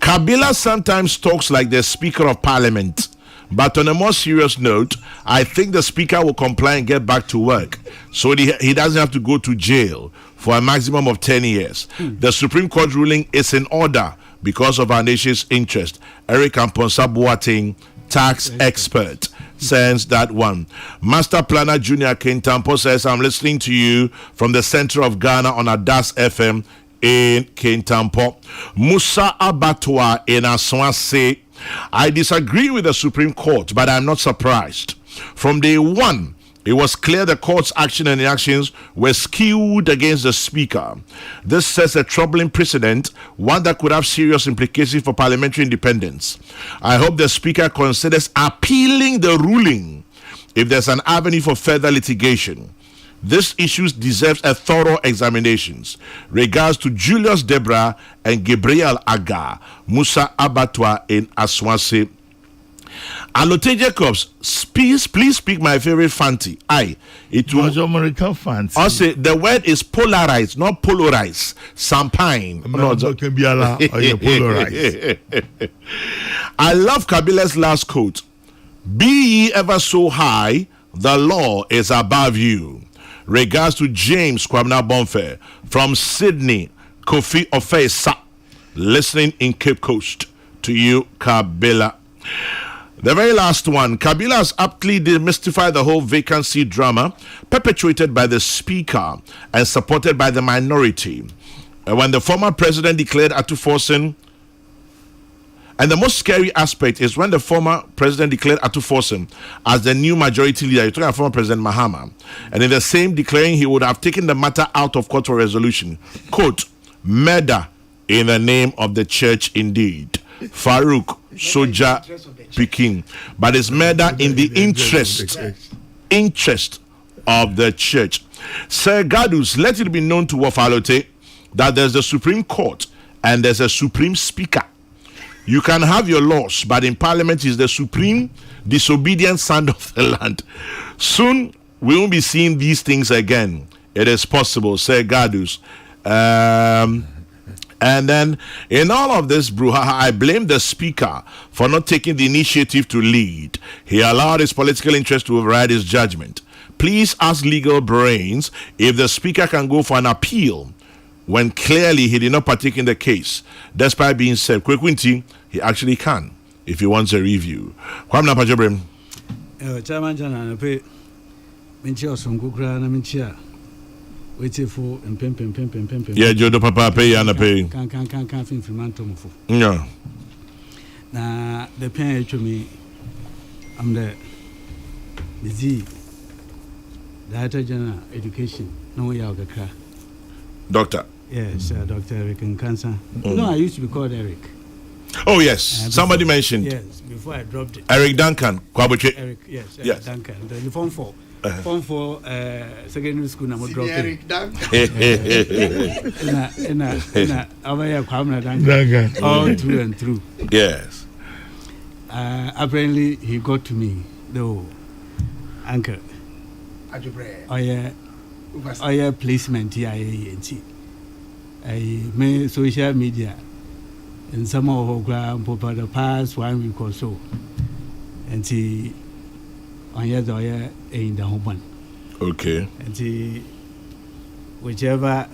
Kabila sometimes talks like the Speaker of Parliament. But on a more serious note, I think the Speaker will comply and get back to work. So he doesn't have to go to jail for a maximum of 10 years. The Supreme Court ruling is in order because of our nation's interest. Eric Amponsa Boateng, tax expert, sends that one. Master Planner Junior Kintampo says, I'm listening to you from the center of Ghana on Adas FM in Kintampo. Musa Abatwa in Aswase, I disagree with the Supreme Court, but I'm not surprised. From day one, it was clear the court's action and reactions were skewed against the Speaker. This sets a troubling precedent, one that could have serious implications for parliamentary independence. I hope the Speaker considers appealing the ruling if there's an avenue for further litigation. This issue deserves a thorough examination. Regards to Julius Debra and Gabriel Aga, Musa Abatwa in Aswase. Alote Jacobs, please speak my favorite fancy. It was American fancy. I say the word is polarized, not polarized. Sampine. Can be polarized. I love Kabila's last quote. Be ye ever so high, the law is above you. Regards to James Kwabena Bonfair from Sydney, Kofi Ofesa, listening in Cape Coast. To you, Kabila. The very last one, Kabila has aptly demystified the whole vacancy drama perpetuated by the Speaker and supported by the minority. When the former president declared Atuforsen, and the most scary aspect is when the former president declared Atuforsen as the new majority leader. You're talking about former President Mahama. And in the same declaring, he would have taken the matter out of court for resolution. Quote, murder in the name of the church indeed. Farouk Soja Peking, but it's murder in the interest of the church. Sir Gadus, let it be known to Wafalote that there's the Supreme Court and there's a Supreme Speaker. You can have your laws, but in Parliament is the supreme disobedient son of the land. Soon we won't be seeing these things again. It is possible, Sir Gadus. And then, in all of this brouhaha, I blame the Speaker for not taking the initiative to lead. He allowed his political interest to override his judgment. Please ask legal brains if the Speaker can go for an appeal when clearly he did not partake in the case. Despite being said, Kwekwinti, he actually can. if he wants a review. Kwamna Pajobrem. Chairman Jana pay Minchia Songukra and Minchia. Waiting for and pimp. Yeah, Jodo Papa pay and pay. Can't think from Mantomo. No. Now, the pen to me, I'm the Z, Director General Education, no Yaga. Doctor. Yes, Dr. Eric and Cancer. No, I used to be called Eric. Oh, yes. Somebody mentioned. Yes, before I dropped it. Eric Duncan. Kwabuche. Eric, yes. Yes. Duncan. The Form 4. Form 4 secondary school, I'm dropping. Eric Duncan. Duncan. All through and through. Yes. Apparently, he got to me, though. Anchor. Oh, yeah, placement here. I made social media and some of our for the past 1 week or so. And see, on your in the home one. Okay. And see, whichever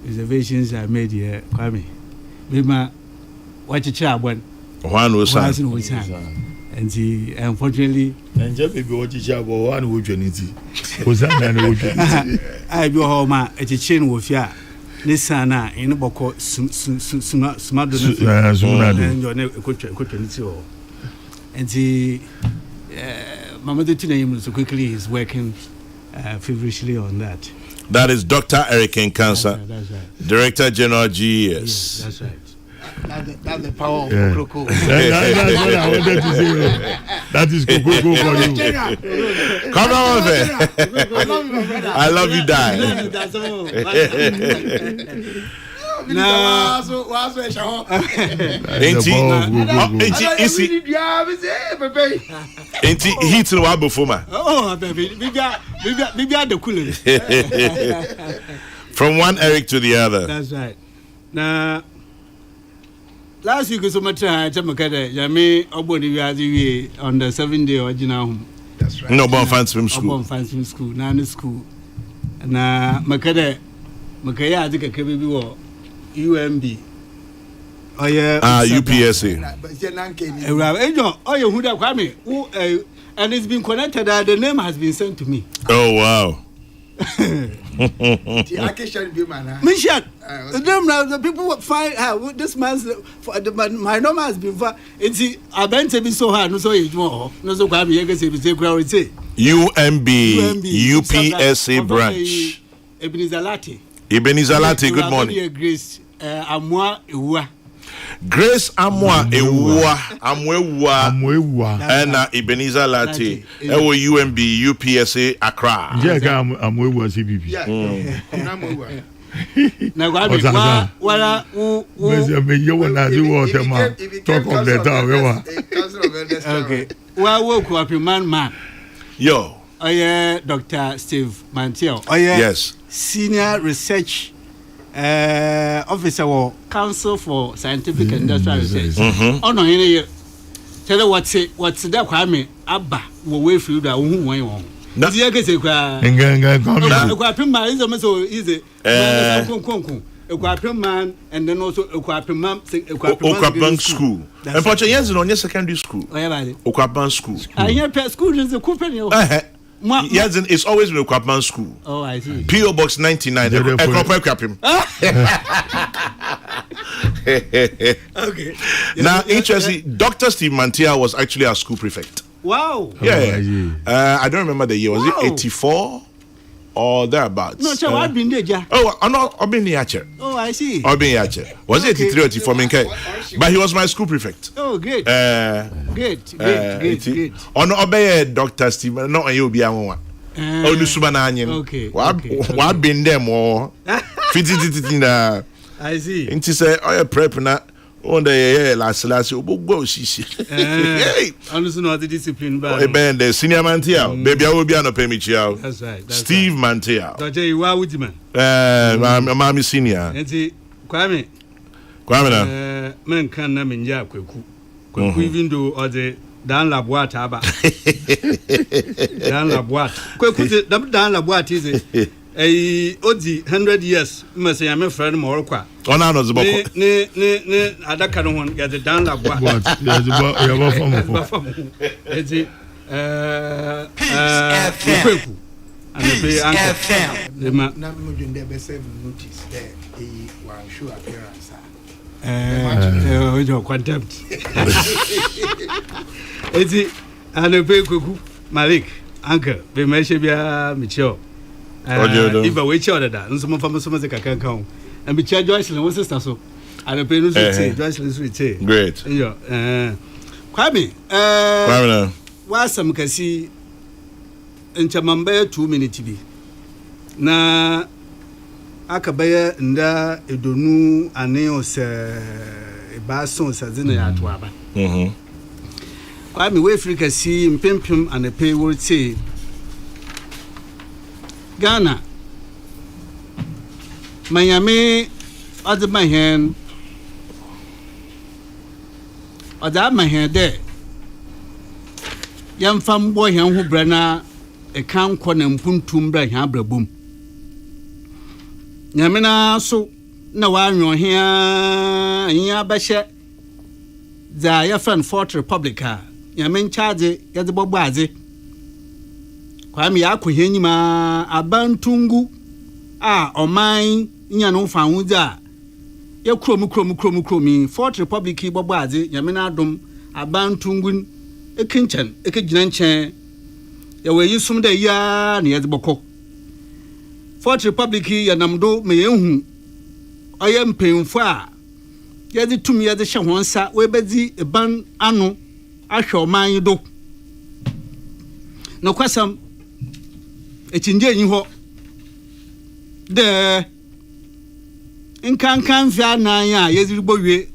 reservations I made here, Kwame, Bima, what a child one. One was and see, unfortunately, and just maybe what you shall go on with unity. Was that I go home at a chain with ya. Nisana in a boko smart and your coach. And see, Mama the name so quickly is working feverishly on that. That is Dr. Eric Nkansa, That's right. Director General GES. Yes, that's right. That's the power of Kokrokoo. That's what I wanted to say. That is Kokrokoo for you. Come on, man. I love you, die. Ain't he hitting one before me? Oh, baby, we got the coolest. From one Eric to the other. That's right. Now, last week, so much time, Yami, Obodi, on the 7th day original. That's right. No, Bon Fan Swim School. Bon Fan Swim School, Nana School. Na Makaya, I think a KBB UMB. Oh, yeah. UPSA. Oh, you who that Kwame, and it's been connected. The name has been sent to me. Oh, wow. Mission. The people find this man's my number has been far. It's I bent to be so hard. No, so it's more. No, so Kwame, you can say UMB UPSA branch. Ebenezer Lati. Ebenezer Lati, good morning. Grace Amwa Ewa. Grace Amwa Ewa and Ebenezer Lati. Ewo UMB UPSA Accra. Amwewa CBP. Now, wala you want to do what talk of the town. Okay. Well, woke up man. Yo. Oh yeah, Dr. Steve Mantiel. Oh yeah. Yes. Senior Research Officer or Council for Scientific and Industrial Research. Oh no, here. Tell her what's that Kwame Abba will wait for you that who won. No, you can say, so easy. A man and then also a Okwapban school. And Pacha on your secondary school. Okwapban school. I hear school is a company. Yes, it's always been Okwapban school. Oh, I see. PO Box 99. Okay. Now, interesting. Dr. Steve Mantia was actually our school prefect. Wow. Yeah. I don't remember the year. Was it 84 or thereabouts? No, so I've been there. Oh, I'm not. I've been the Archer. Oh, I see. I've been the Archer. Was it 83 or 84? But he was my school prefect. Oh, great. Great. Oh, no, obey Dr. Steve. No, you'll be a one. Oh, the Subananian. Okay. What been there more? I see. And she said, oh, you're prepping that. On the last go she. Honestly, not the discipline, but the senior Mantia. Baby, I will be on a payment. That's right. Steve Mantia. Dr. Iwa Woodman. Mammy senior. And see, Kwame. Men can name in Yaku. Even though or the Dan Laboat Aba. Dan Laboat. Dan Laboat is odi 100 years must say I'm friend more kwa ona no ziboko ne adaka no hon ya the down la boa eti kweku and pay anchor na mo junde be serve notice there one show appearance your contempt eti and pay kweku Malik anchor be meshe bia michio if I wait your that and some from some can come and be charged Joycelyn one sister so and pay no say Joycelyn sweet great Kwame wa some can see in Chamamba 2 minutes bi na akabaya nda edonu ane o se ba son sa zina ya to aba Kwame we Africa see mpempem and pay word say Ghana Miami other my hand or that my hand there young fam boy who brana a count quantum puntum bra habra boom Yamina so no one you're here ya basha the your friend Fort Republica Yamin charge get the bobazi Kwame yakwenyi ma abantungu oman nya no fa hunza ye krom Fort Republic bobaze nyamena adom abantungu ekinchan ekegina nchen ye weyi sum da ya na ye boko Fort Republic ya namdo me yehu oye mpemfo ye de tum ye de hye honsa we bedi eban ano ahwe oman do no kwasam echinje yin ho de nkankan fia nan ya yezirigbo wie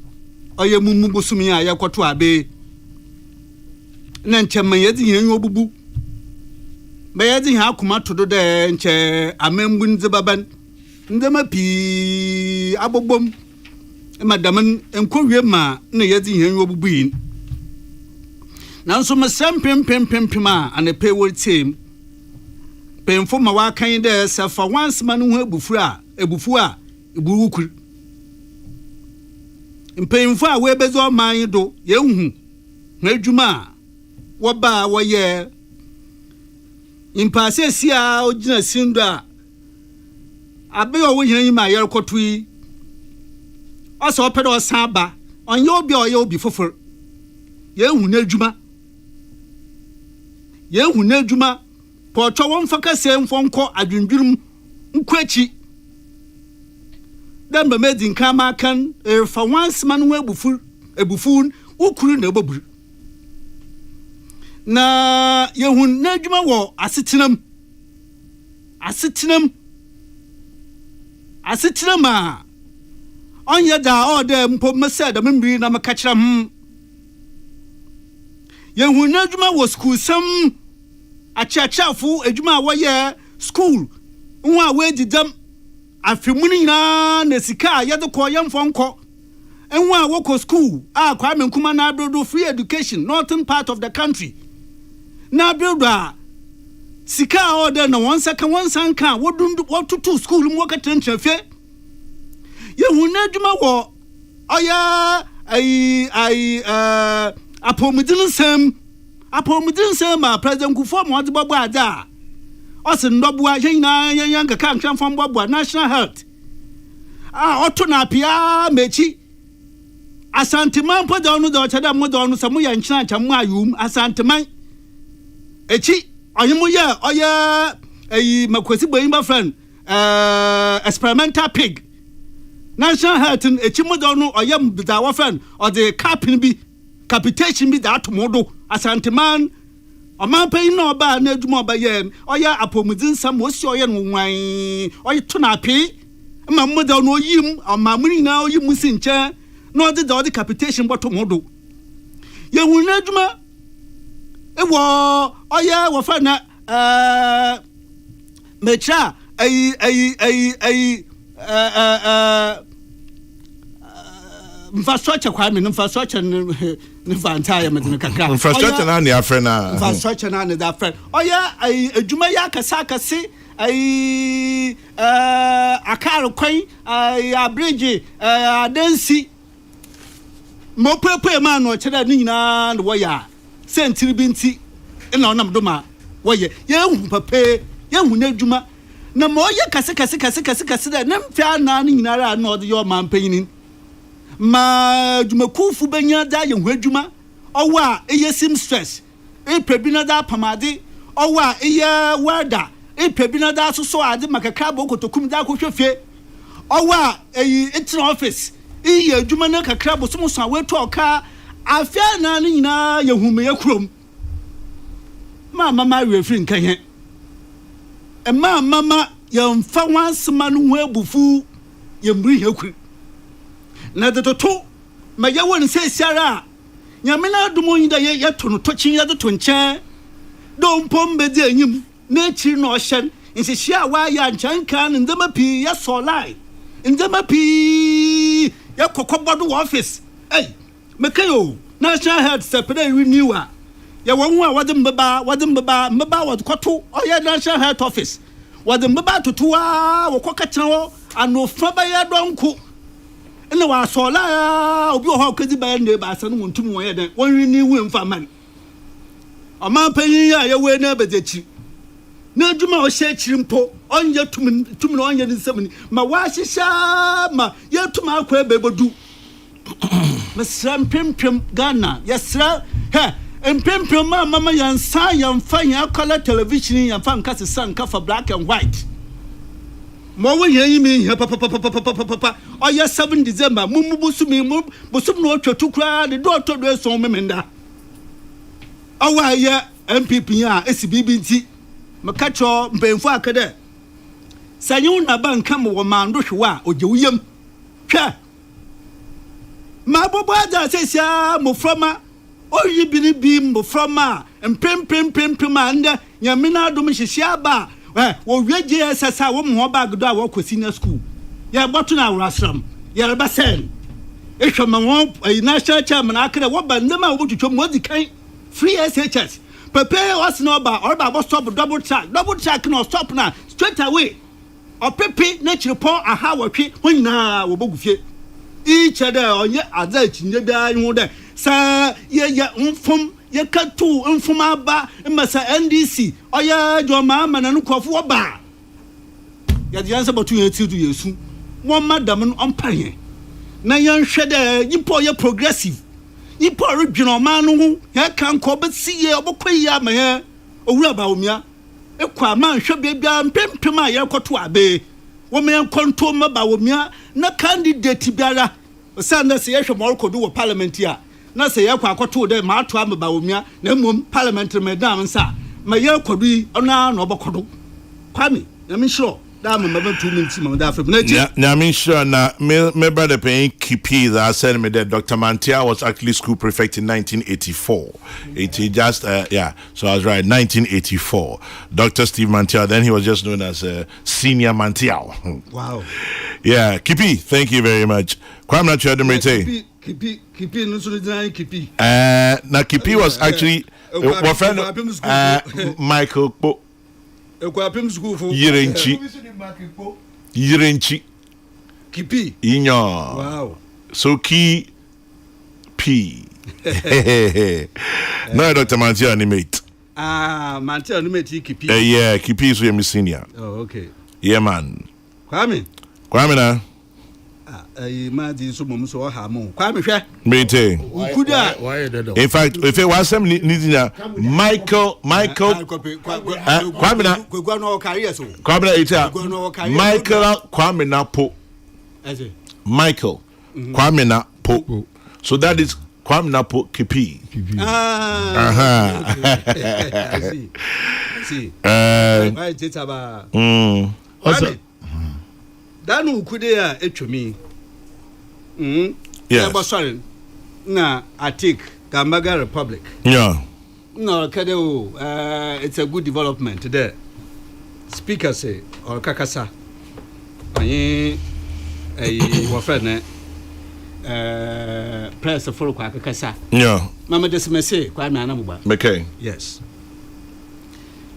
oye mumu bosumi ya yakoto abe na nchema yezi yin obubu be yezi ha akoma todo de nche amembu nzebaban ndema pi abobom madam enkowie ma na yezi yin obubu yin na nso masam pem a anepe wor team Penfo ma wa kan de se fa once man hu ebufu a eburu kur mpenfo a we bezo man do ye hu na adwuma wo ba wo ye impase sia ogina sindo a abe wo hyan yi ma yer kotui o so pedo san ba onye obi o ye obi fofor ye hu na adwuma Pocho won faka sem fonko adwundwurum nkwachi dem be medin kama kan fa once man ho ebufun ukuru na eboburu na yehun na adwuma wo asetinam a onye da order mpo mese da membiri na maka kira yehun na adwuma wo school sam achachafu ejuma woye school nwa we didam afimuni na sika yede ko yemfonko enwa woko school Kwame Nkrumah na brodo free education northern part of the country na brodo sika order na one sanka wotutu school mu wakatrentrafe yehuna djuma wo oya apomudin sem president Kufuor mo adibabo ada o se ndobua yina yanka kan twamfam bobo national health oto na pia mechi asanteman poda onu do chada mo do onu samu ya nchina chamu ayum asanteman echi oyemu ye oya makwesi boyimba friend experimental pig national health echi mo do onu oyem da wa friend or the capin bi capitation bi da atomodo asanteman omanpai na oba na adwuma oba ye oya apomudin sam osi oye no wan oye to na pe ma mmoda no oyim amamuni na oyim sinche na odi da odi capitation botomodo ye hu na adwuma ewo oya wo fa na mecha infrastructure kwame infrastructure ne fanta ya medine kakra infrastructure na ne afre na infrastructure na ne da friend oya adwuma ya akase akar kwan bridge adansi mo pepe ma no cheda ni nyina no ya sentiri binti ina onam doma woye ye hu pepe ye hu na adwuma na mo ye kase da na mfia na ni nyina ra na ode yo man panyinin ma adwuma kufu benya da ye hu adwuma owa eye sim stress prebina da pamade owa eye welder prebina da so ade makaka bo kotokum da ko hwefie owa itin office iye adwuma na kakra bo so so awetu oka afia na ni nyina ye hu me yakrom mama refri nkan he mama yamfa wansema no ho abufu yemri hekuri na detoto ma yawon se siara nyamena dumo yinda ye to no tochin ya to nche do mpombe di anyim na chi no hyen nsihia wa ya nchanka ndema pi ya solai ndema pi ya kokobodo office mekayo national health separate renewer ya wonwa wade mbaba wade kwato oya national health office wade mbaba totoa wokoka chenwo anofa ba ya donko ina wa sola obi ho kazi ba ne ba san wontum won ye den won rini wu mfa man panyin ya we na bedechi na adwuma o hye chirimpo onye tum na onye nsam ma wa hihya ma ya tum akwa bebodu masra mpempem Ghana yasra mpempem mama yansa yamfa ya color television yamfa nkase sanka for black and white mo wo yen mi he papa oya 7 December mumu busum no twatu kra de do to do so memenda awa ya MPP ya SBB nti makacho mpemfo akade sanyu na banka mo wo mando hwa ogewuyem hwa ma bobo ada sesia mo froma oyi bi mo froma mpempem anda nyamina adom hihia ba wo wiege sasa wo mo bag do a wo ko senior school ya boto na awrasram ya reba sen ehwema won national chairman akere wo ba ndema wo twetwom wo dikan free SHS pepe was no ba or ba stop double track no stop na straight away or pepe nature po aha wotwe wonyina wo bogufie each other onye adza chinye da yin de sa ye mfom ye katu mfom aba masa NDC oya joma mana no kofo oba ya di answer botu yeti du yesu won madam no ompanye na yan hwede yipo ye progressive yipo redwino ma no ho ya kan ko be siye obokoyi ama he owura ba omia ekwa ma hwe bebia mpempem a ye koto abe wo me konto ma ba omia na candidate biara sanda se yehwe mo rekodo wo parliament na se ye kwa akoto de ma ato am ba omia na mom parliamentary madam nsa ma ye kodo yi ona na obokodo kwame na me sure da ma 2 minutes ma da afem na me sure na me brother paying kipi that said me that Dr. Mantia was actually school prefect in 1984 it just so I was right 1984 Dr. Steve Mantia, then he was just known as Senior Mantia. Wow. Yeah, Kipi, thank you very much. Kwame na chadem rete. Kipi no so dey Kipi. Na Kipi was actually one friend Michael Po. Ekwapem school for Yirenchi Kipi Inyo. Wow. So P no Dr. Mantia animate. Mantia animate Kipi. Yeah, Kipi is your senior. Oh, okay. Yeah, man. Kwame na ma di so mom so ha mo Kwame hwe mete ukuda in fact if it was some Michael Kwame na kwagwa no career so Kwame na ita Michael Kwame na po Michael Kwame na po so that is Kwame na po Kipi. See I did aba Kwame danu ukude a etwemi yeah sorry na atik Gambaga Republic yeah no kade it's a good development there speaker say or kakasa ayi wafene press for Kwakasa. Yeah. Mama just may say, Kwame Anamuba. Okay. Yes.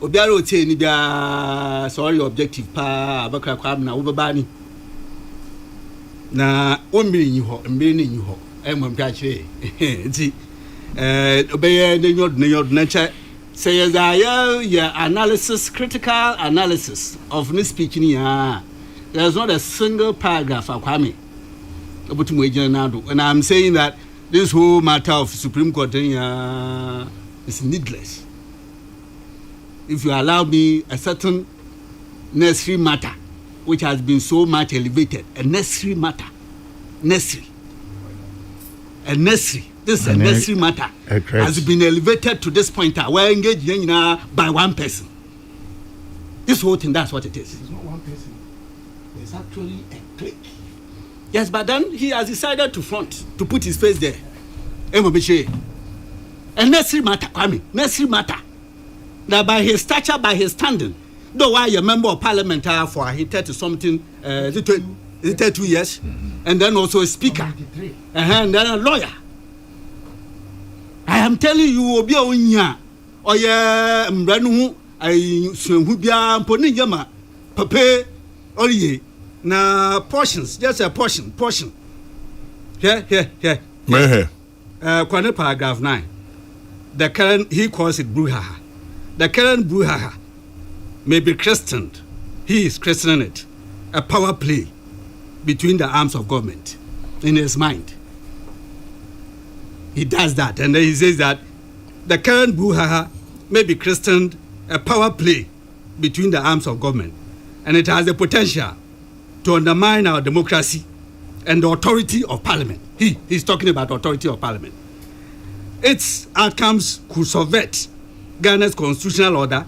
Obiaro te ni bia sorry objective pa abakra kwam na wobani na ommiri nyi ho mmiri ni ho emom twa kire nti obeye ne nyod na che say ya analysis, critical analysis of this speech ni there's not a single paragraph akwame obutumu ejina nado, and I'm saying that this whole matter of Supreme Court is needless. If you allow me a certain necessary matter which has been so much elevated, a necessary matter, this is a necessary matter has been elevated to this point where engaged by one person. This whole thing, that's what it is. It's not one person. It's actually a clique. Yes, but then he has decided to put his face there. A necessary matter, Kwame, necessary matter. That by his stature, by his standing, though why a member of Parliament for he 30 something, 32 years, and then also a speaker, and then a lawyer. I am telling you, Obi Onya, or ya Mbranu, I Swubia, Poniyama, Pape, Oye, na portions, just a portion. Here. Paragraph 9. The current, he calls it brouhaha. The current brouhaha may be christened, he is christening it, a power play between the arms of government in his mind. He does that, and then he says that the current brouhaha may be christened a power play between the arms of government, and it has the potential to undermine our democracy and the authority of parliament. He's talking about authority of parliament. Its outcomes could subvert Ghana's constitutional order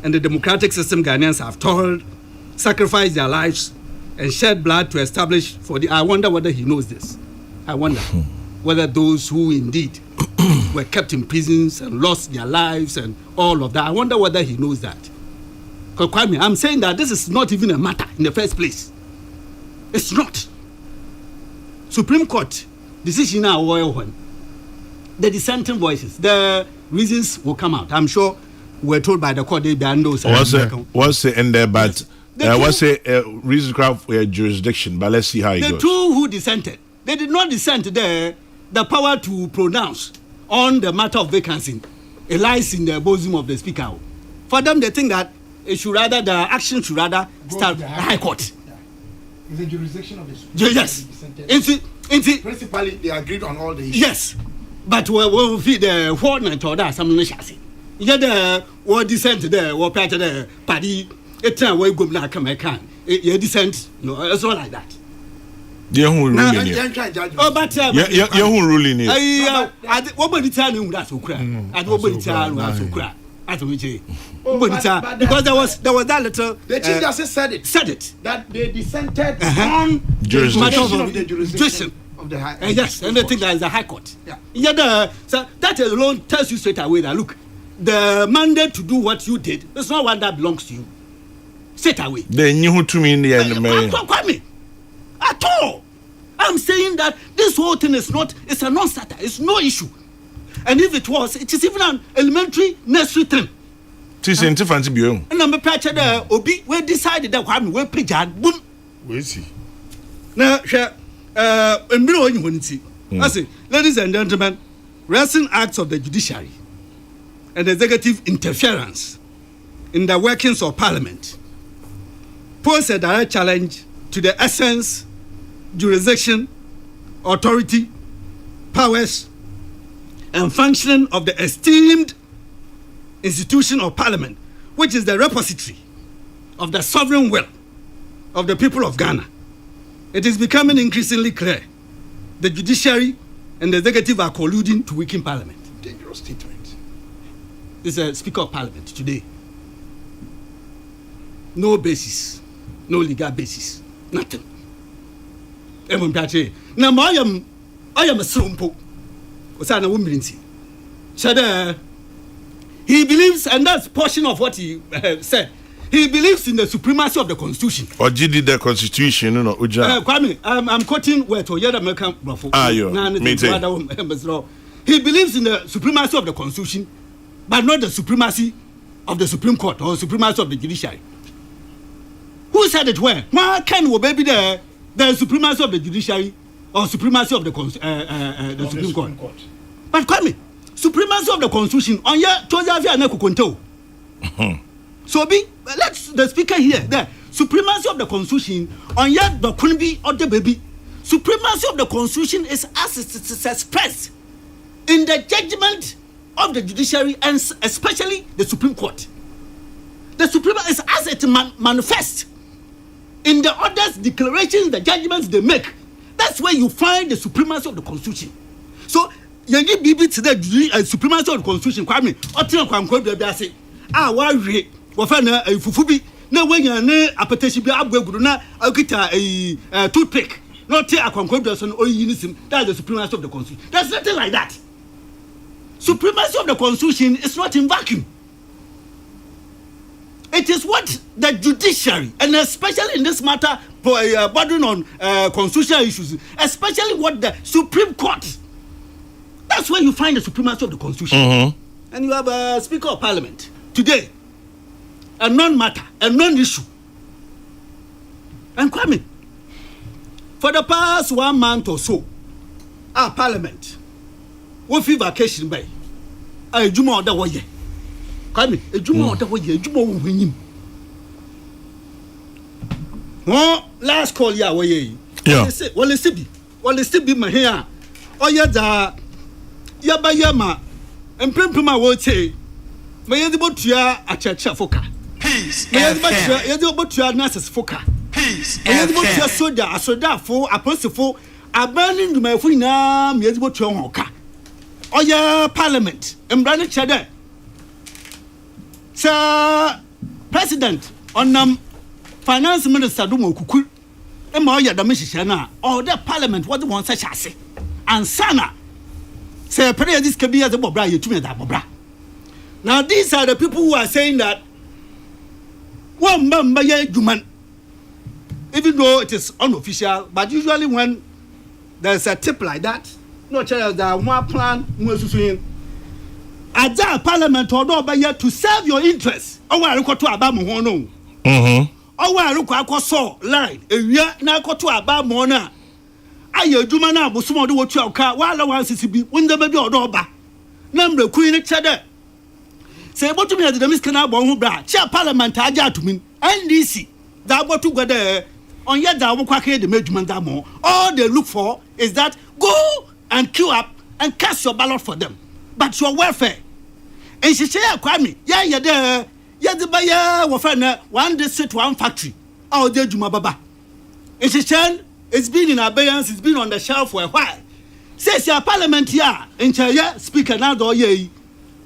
and the democratic system Ghanaians have toiled, sacrificed their lives, and shed blood to establish for the... I wonder whether he knows this. I wonder whether those who indeed were kept in prisons and lost their lives and all of that, I wonder whether he knows that. Because Kwame, I'm saying that this is not even a matter in the first place. It's not. Supreme Court decision now, the dissenting voices, the reasons will come out. I'm sure we're told by the court they ban those. What's it in there? But what's it reason for jurisdiction? But let's see how it goes. The two who dissented, they did not dissent. The power to pronounce on the matter of vacancy, it lies in the bosom of the speaker. For them, they think that the action should rather start the High Court. Yeah. It's the jurisdiction of the Speaker. Yes. Principally, they agreed on all the issues. Yes. But we'll feed the warrant or that, some chassis. You get what dissent there, what part of the party, it's time we go back and can. You dissent, it's all like that. Yeah, who ruling Oh, but who ruling what would you tell you that's so crack? I what would you tell you that's so crack? Because there was that little. The chief justice said it. That they dissented on jurisdiction. The jurisdiction of the high. Yes, and they think that is the High Court. Yeah. So that alone tells you straight away that look, the mandate to do what you did is not one that belongs to you. Straight away. They knew to me in the end, man. At all. I'm saying that this whole thing is not. It's a non-starter. It's no issue. And if it was, it is even an elementary necessary thing. This is fancy bio. And I'm a patcher there. Obi, we decided that we pay boom. We see. Now, I say, ladies and gentlemen, recent acts of the judiciary and executive interference in the workings of Parliament pose a direct challenge to the essence, jurisdiction, authority, powers, and functioning of the esteemed institution of Parliament, which is the repository of the sovereign will of the people of Ghana. It is becoming increasingly clear the judiciary and the executive are colluding to weaken Parliament. Dangerous statement. This is a Speaker of Parliament today. No basis, no legal basis, nothing. Now, I am a slumpo. He believes, and that's portion of what he said. He believes in the supremacy of the constitution. Or did the constitution, you know, Kwame, I'm quoting where to hear the American bravo. He believes in the supremacy of the constitution, but not the supremacy of the Supreme Court or supremacy of the judiciary. Who said it where? Why can we be the supremacy of the judiciary or supremacy of the Supreme Court? But Kwame, supremacy of the constitution on your Tozavia Nekukonto. So let's the speaker here. The supremacy of the constitution on your the Kunbi or the baby. Supremacy of the constitution is as it is expressed in the judgment of the judiciary and especially the Supreme Court. The Supreme is as it manifests in the orders, declarations, the judgments they make. That's where you find the supremacy of the constitution. So you need to be to the supremacy of the constitution. Kwame, otin kwankwa bia say, wa hwe wo fa na fufubi na wanya na apetition bi abegu na akita toothpick. Not take a concordance or unisim. That's the supremacy of the constitution. There's nothing like that. Supremacy of the constitution is not in vacuum. It is what the judiciary, and especially in this matter, burden on constitutional issues, especially what the Supreme Court. That's where you find the supremacy of the constitution. Mm-hmm. And you have a Speaker of Parliament today, a non-matter, a non-issue. And Kwame, for the past 1 month or so, our Parliament, we feel vacation by a Juma or the way. Kwame, a Juma or the way, a Juma will win him. Oh, last call, yeah, way. Yeah. Well, it's still be my hair. Oh, yeah, Yaba Yama, and Primpima will say, may you about ya a church foca. Peace, may you about your nurses foca. Peace, and your soldier, a soldier for a person for abandoning my fina, may you about your hoka. Oh, yeah, Parliament, and Brandon Chadder. Sir President, on Finance Minister Dumo Kuku, and Moya Damishana, or the Parliament, what the one such as say, and Sana. Say, pray this can be as a bobra, you to me that bobra. Now, these are the people who are saying that one member, human, even though it is unofficial, but usually when there's a tip like that, no child, there one plan, at that Parliament, or by yet to serve your interests. Oh, I look to Abama Hono. Oh, I look at so line, a year now to Abamona. Aye, Jumana, was small to watch your car while I want to be when the baby or doba. Number Queen each other. Say what to me at the Miss Canal Bonbra, chair Parliament, Aja to me, and DC. That what to go there on yet that will quack the management damo. All they look for is that go and queue up and cast your ballot for them. But your welfare. And she say, Kwame, yeah, there, yeah, the buyer, wafana, one district, one factory. Oh, dear Jumababa. And she said, it's been in abeyance, it's been on the shelf for a while. Says your Parliament here, and Chaya, Speaker now, do ye,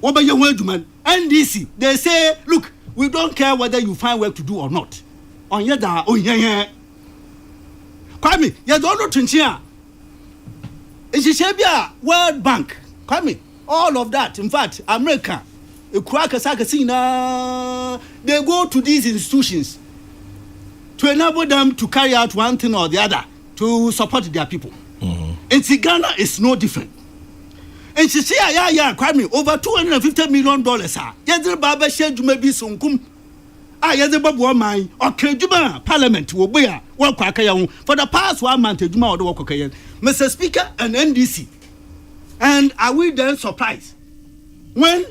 what about your wordman? NDC, they say, look, we don't care whether you find work to do or not. On yada, oh, yeah. Kwame, you don't know Trinchia. And she said, World Bank, Kwame, all of that. In fact, America, they go to these institutions to enable them to carry out one thing or the other to support their people. And Ghana is no different. And she say, Kwame, over $250 million. Yadre Baba Shed maybe Sunkum. Yadre Babu Mai, okay, Juma, Parliament, will be a work for the past 1 month, Juma or the work. Mr. Speaker and NDC. And are we then surprised when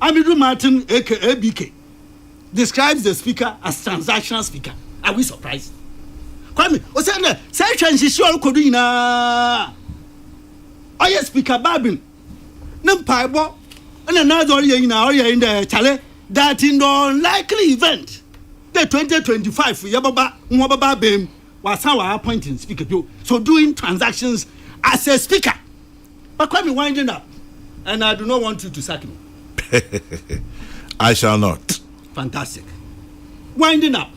Amidu Martin, aka BK, describes the speaker as transactional speaker? Are we surprised? Kwame, what's that? Say transition Kodina. Oh, yes, Speaker Babin. Numpaibo, and another year in the Chale, that in the unlikely event, the 2025 Yababa, Mwababa Bim, was our appointing Speaker. So doing transactions as a speaker. But Kwame winding up, and I do not want you to sack me. I shall not. Fantastic. Winding up.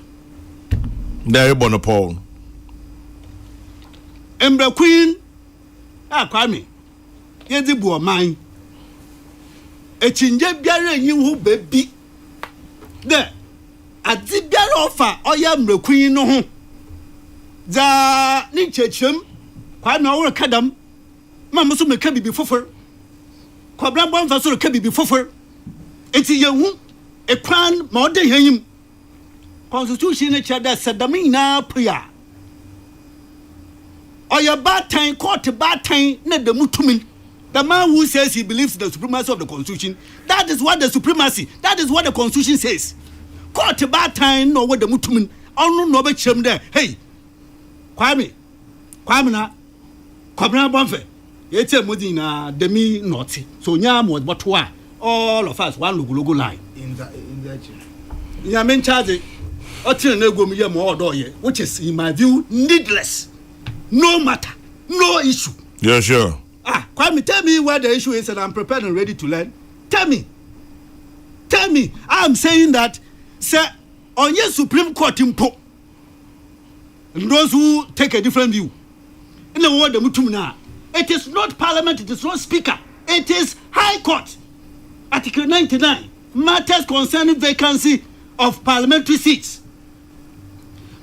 There you go, Paul. Ember Queen, Kwame, Yedi Boa mine. A chinja biara you baby. There, adze biara ofa oya mrekun no ho za ni chechim kwa na wo kadam ma mo so meka bibi fofor kwabra bon fa so ka bibi fofor enti yehu ekwan ma ode hanyim constitution ne chada sadami na puya oya batan court batan na de mutumin. The man who says he believes in the supremacy of the constitution, that is what the supremacy, that is what the constitution says. Court about time no what the mutumin on no be chem there. Hey, Kwame na Kwabena Bonfe. Yete modi na demi naughty. So nyam was but why all of us one logo line in that ya men charge otin na ego mi ye mo odo ye, which is in my view needless. No matter, no issue. Yeah, sure. Kwame, tell me where the issue is and I'm prepared and ready to learn. Tell me. I'm saying that, sir, on your Supreme Court impo, and those who take a different view, in the word the mutumina, it is not Parliament, it is not Speaker, it is High Court. Article 99, matters concerning vacancy of parliamentary seats.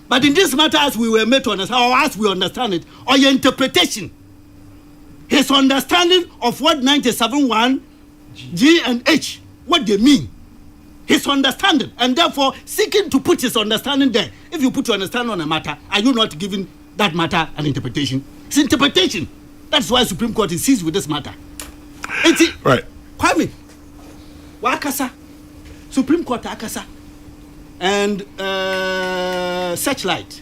But in this matter, as we were made to understand, or as we understand it, or your interpretation, his understanding of what 97.1 G and H, what they mean, his understanding, and therefore seeking to put his understanding there. If you put your understanding on a matter, are you not giving that matter an interpretation? It's interpretation. That's why Supreme Court is seized with this matter. Right. Kwame, Wakasa, Supreme Court Akasa, and Searchlight.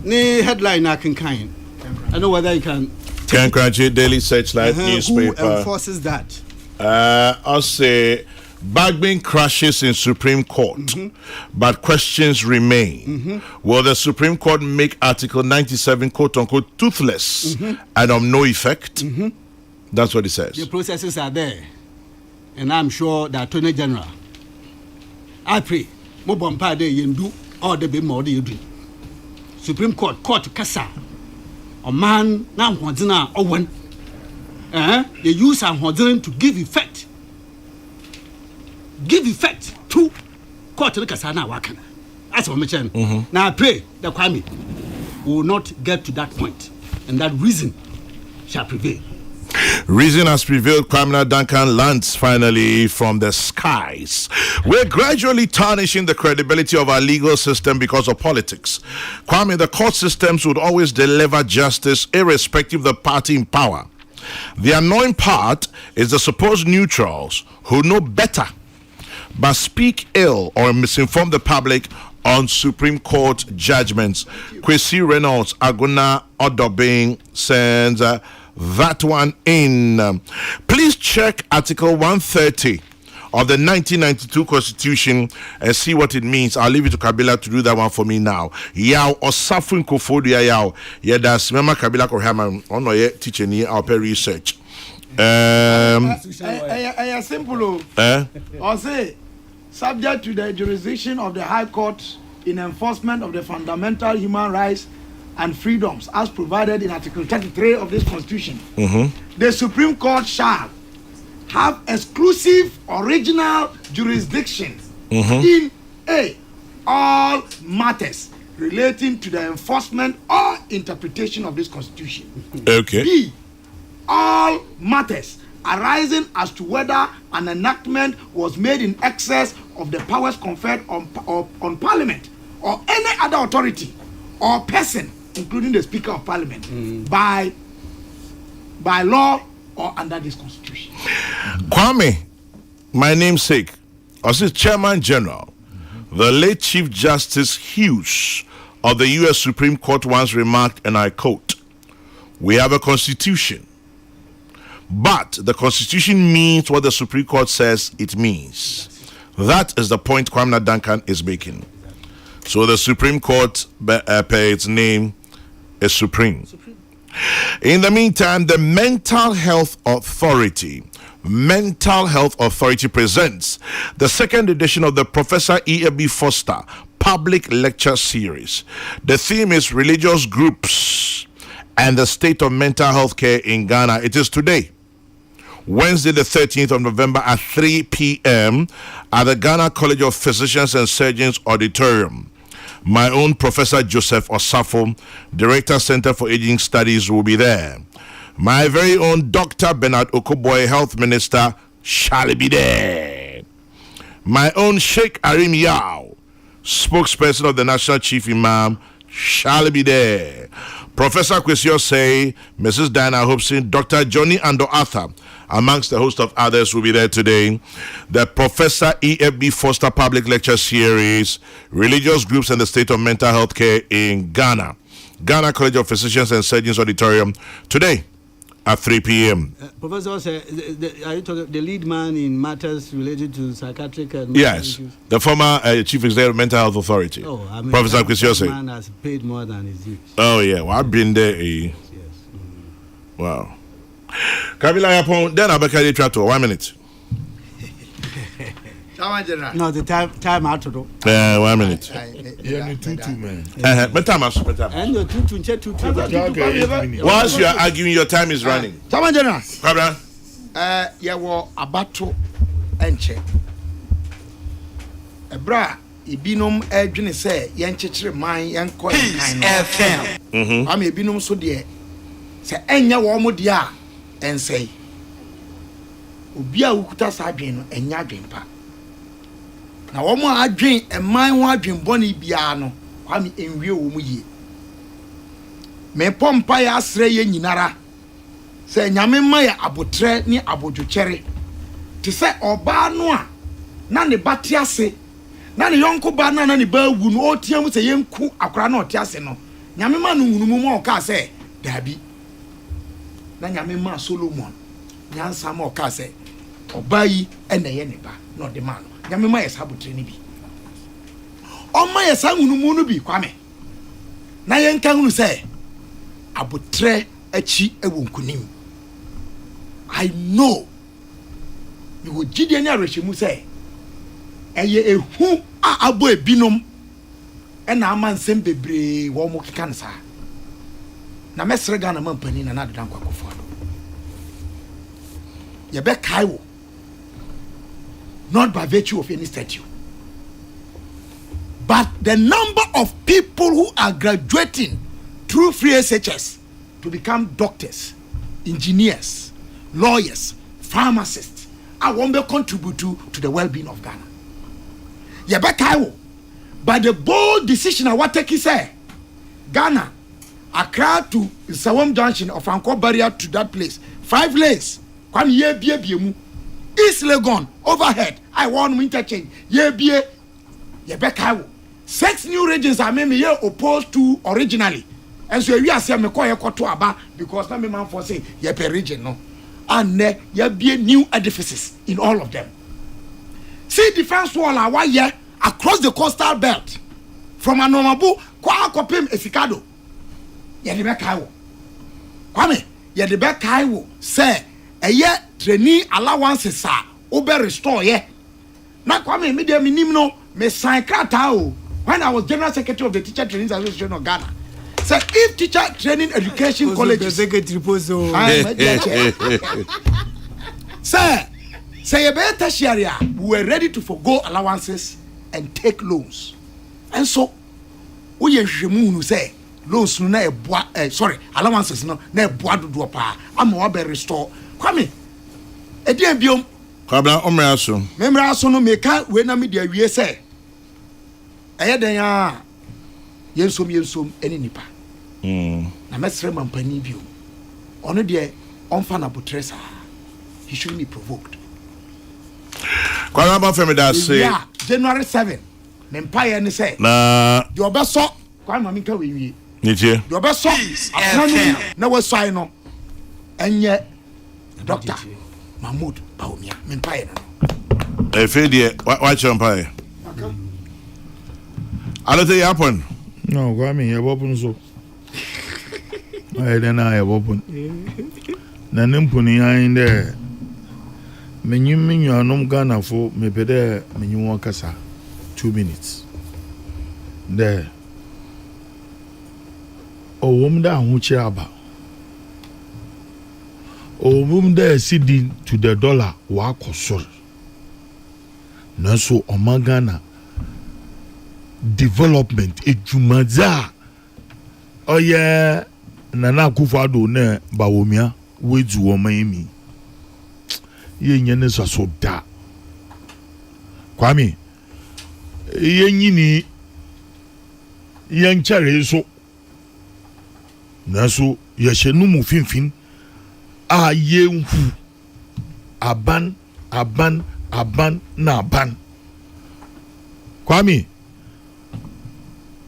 Ni headline I can kind. I don't know whether you can. Kankranchi Daily Searchlight newspaper. Who enforces that? I'll say Bagbin crashes in Supreme Court, but questions remain. Will the Supreme Court make Article 97 quote unquote toothless and of no effect? That's what it says. The processes are there, and I'm sure the Attorney General, I pray, Mobompa de Yendu, or the Bim or the Yudri. Supreme Court Kasa. A man now wants now Owen. They use our hodging to give effect to court Kasana Wakana. That's what I'm saying. Now I pray that Kwame will not get to that point, and that reason shall prevail. Reason has prevailed. Kwame Duncan lands finally from the skies. We're gradually tarnishing the credibility of our legal system because of politics. Kwame, the court systems would always deliver justice irrespective of the party in power. The annoying part is the supposed neutrals who know better but speak ill or misinform the public on Supreme Court judgments. Kwesi Reynolds Aguna Odobing sends that one in. Please check Article 130 of the 1992 Constitution and see what it means. I'll leave it to Kabila to do that one for me now. Yao or suffering kofodia yao. Yeah, that's Mema Kabila Kohama on no teaching here our research. Simple. Or say subject to the jurisdiction of the High Court in enforcement of the fundamental human rights and freedoms as provided in Article 33 of this Constitution. The Supreme Court shall have exclusive original jurisdiction in A, all matters relating to the enforcement or interpretation of this Constitution. Okay. B, all matters arising as to whether an enactment was made in excess of the powers conferred on Parliament or any other authority or person, including the Speaker of Parliament, by law or under this Constitution. Kwame, my namesake, as Chairman General, the late Chief Justice Hughes of the U.S. Supreme Court once remarked, and I quote, "We have a constitution, but the constitution means what the Supreme Court says it means." That is the point Kwame Duncan is making. So the Supreme Court, per its name, is supreme. In the meantime, the Mental Health Authority presents the second edition of the Professor E.A.B. Foster Public Lecture Series. The theme is religious groups and the state of mental health care in Ghana. It is today, Wednesday, the 13th of November at 3 p.m. at the Ghana College of Physicians and Surgeons Auditorium. My own Professor Joseph Osafo, Director, Center for Aging Studies, will be there. My very own Dr. Bernard Okoboy, Health Minister, shall be there. My own Sheikh Arim Yao, spokesperson of the National Chief Imam, shall be there. Professor Kwesi say, Mrs. Diana Hobson, Dr. Johnny Ando Arthur, amongst the host of others, will be there today. The Professor E.F.B. Foster Public Lecture Series, Religious Groups and the State of Mental Health Care in Ghana. Ghana College of Physicians and Surgeons Auditorium today at 3 p.m. Professor, are you talking the lead man in matters related to psychiatric and yes, issues? The former Chief Executive of Mental Health Authority. Oh, I mean, Professor Kwesi. That man has paid more than his dues. Oh yeah, well, I've been there. Yes. Wow. Kabila Yapon, then I'll be carrying track to 1 minute. No, the time out to do. 1 minute. Yeah, 2-2, man. And the 2. Once you are arguing, your time is running. Chairman General. Kabila. Yeah, well, abato enche. Ebra, ibinum edwene say yenchechire man yenko kan no. FM. Am ibinum so de se enya wo mo de a ensei. Obi a wukuta sa adwen no enya adwen pa. Na wo mo adwen eman ho adwen boni bia no, am enwie wo mu yie. Me pompa ya asre ye nyinara. Se nyame ma ya abotre ni abodwochere. Te se oba no a na ne bate ase. Na ne yonko ba na ne ba wu no otiam se yenku akora na ote ase no. Nyame ma no hunumu ma oka se dabi. Na nyame ma Solomon nyansa ma oka se oba yi ene ye ne ba na ode ma no. Nyame ma yesa abotre ni bi. O ma yesa hunumu no bi kwame. Na yenka hunu se abotre achi ewonkunim. I know you would jide ni arehemu say eye ehu a abo ebinom e na amansem bebre wo mo keka nsa na mesre Ghana mampani na nadodan kwakofo ado ye be kai wo not by virtue of any statute but the number of people who are graduating through free SHS to become doctors, engineers, lawyers, pharmacists, I won't be contribute to the well-being of Ghana. Yabekaiwo, by the bold decision of what Teki say, Ghana, Accra to Sawam Junction of Anko Barrier to that place, 5 lanes, Kwam ye bie biemu, East Legon, overhead, I want interchange, ye bie, Yabekaiwo. 6 new regions are maybe ye opposed to originally. And so we are saying me call to Aba because na me man for say ye per region no. And there be new edifices in all of them. See defense wall are here across the coastal belt from Anomabu kwa Kopim Efikado. Ye de be kaiwo. Kwame, ye de be kaiwo say ye trainee allowances sa obe restore ye. Na Kwame me de minim no me sign krata o when I was general secretary of the Teacher Training Association of Ghana. So if teacher training education colleges say you better share we were ready to forgo allowances and take loans. And so we are say loans no na allowances no na boa do pa am wa be restore kwame e dey biom kwabla omraso memraso no meka we na me dey wie say eye den a yensom eni nipa na mesre mampani bio ono de onfa na botresa he should be provoked. Kwara ba femi da say yeah January 7 me empire ni say na de obeso kwa mama nka we wie nitie de obeso na we so no enye Dr. Mahmoud Baumia me empire no efe de wa champagne alote yapon no kwa me ye bopun so I don't know open. Na nimpuni ainde menyu anom Ghana for me pede menyu wakasa 2 minutes. There. O wom da hu chiaba. Omum de cedi to the dollar wa kosor. Naso omagana development ejumaza oye Nana Akufo-Addo ne Bawumia wedu omayemi ye nyene so da Kwame ye nyini ye nchare so naso ye hyenu mu finfin a ye nhu aban na aban Kwame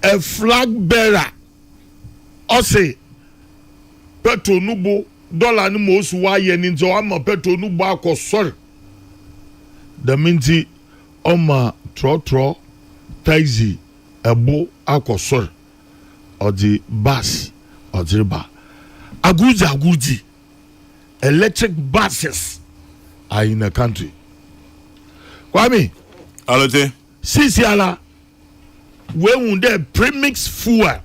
a flag bearer ose petro nubo dollar ni mo su wa ye ni nzo ama petro nubo akosor the minti oma tro taxi ebo akosor odi bus odiriba aguji electric buses are in the country. Kwame Alote sisi ala we wunde premix fuel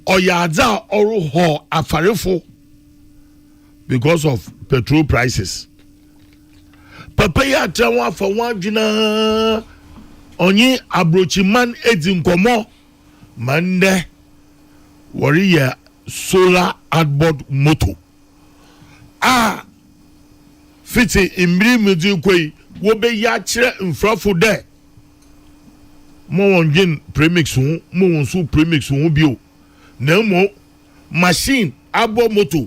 Oyaza oru ho afarefo because of petrol prices. Papa ya trawa for one jina onye abrochi man edi nkomo mande wori ya solar outboard motor. Fiti imri mudi kwei wo be ya kire mfrafo de mo wonjin premix hu mo wonsu premix hu bio. Nemo machine abo moto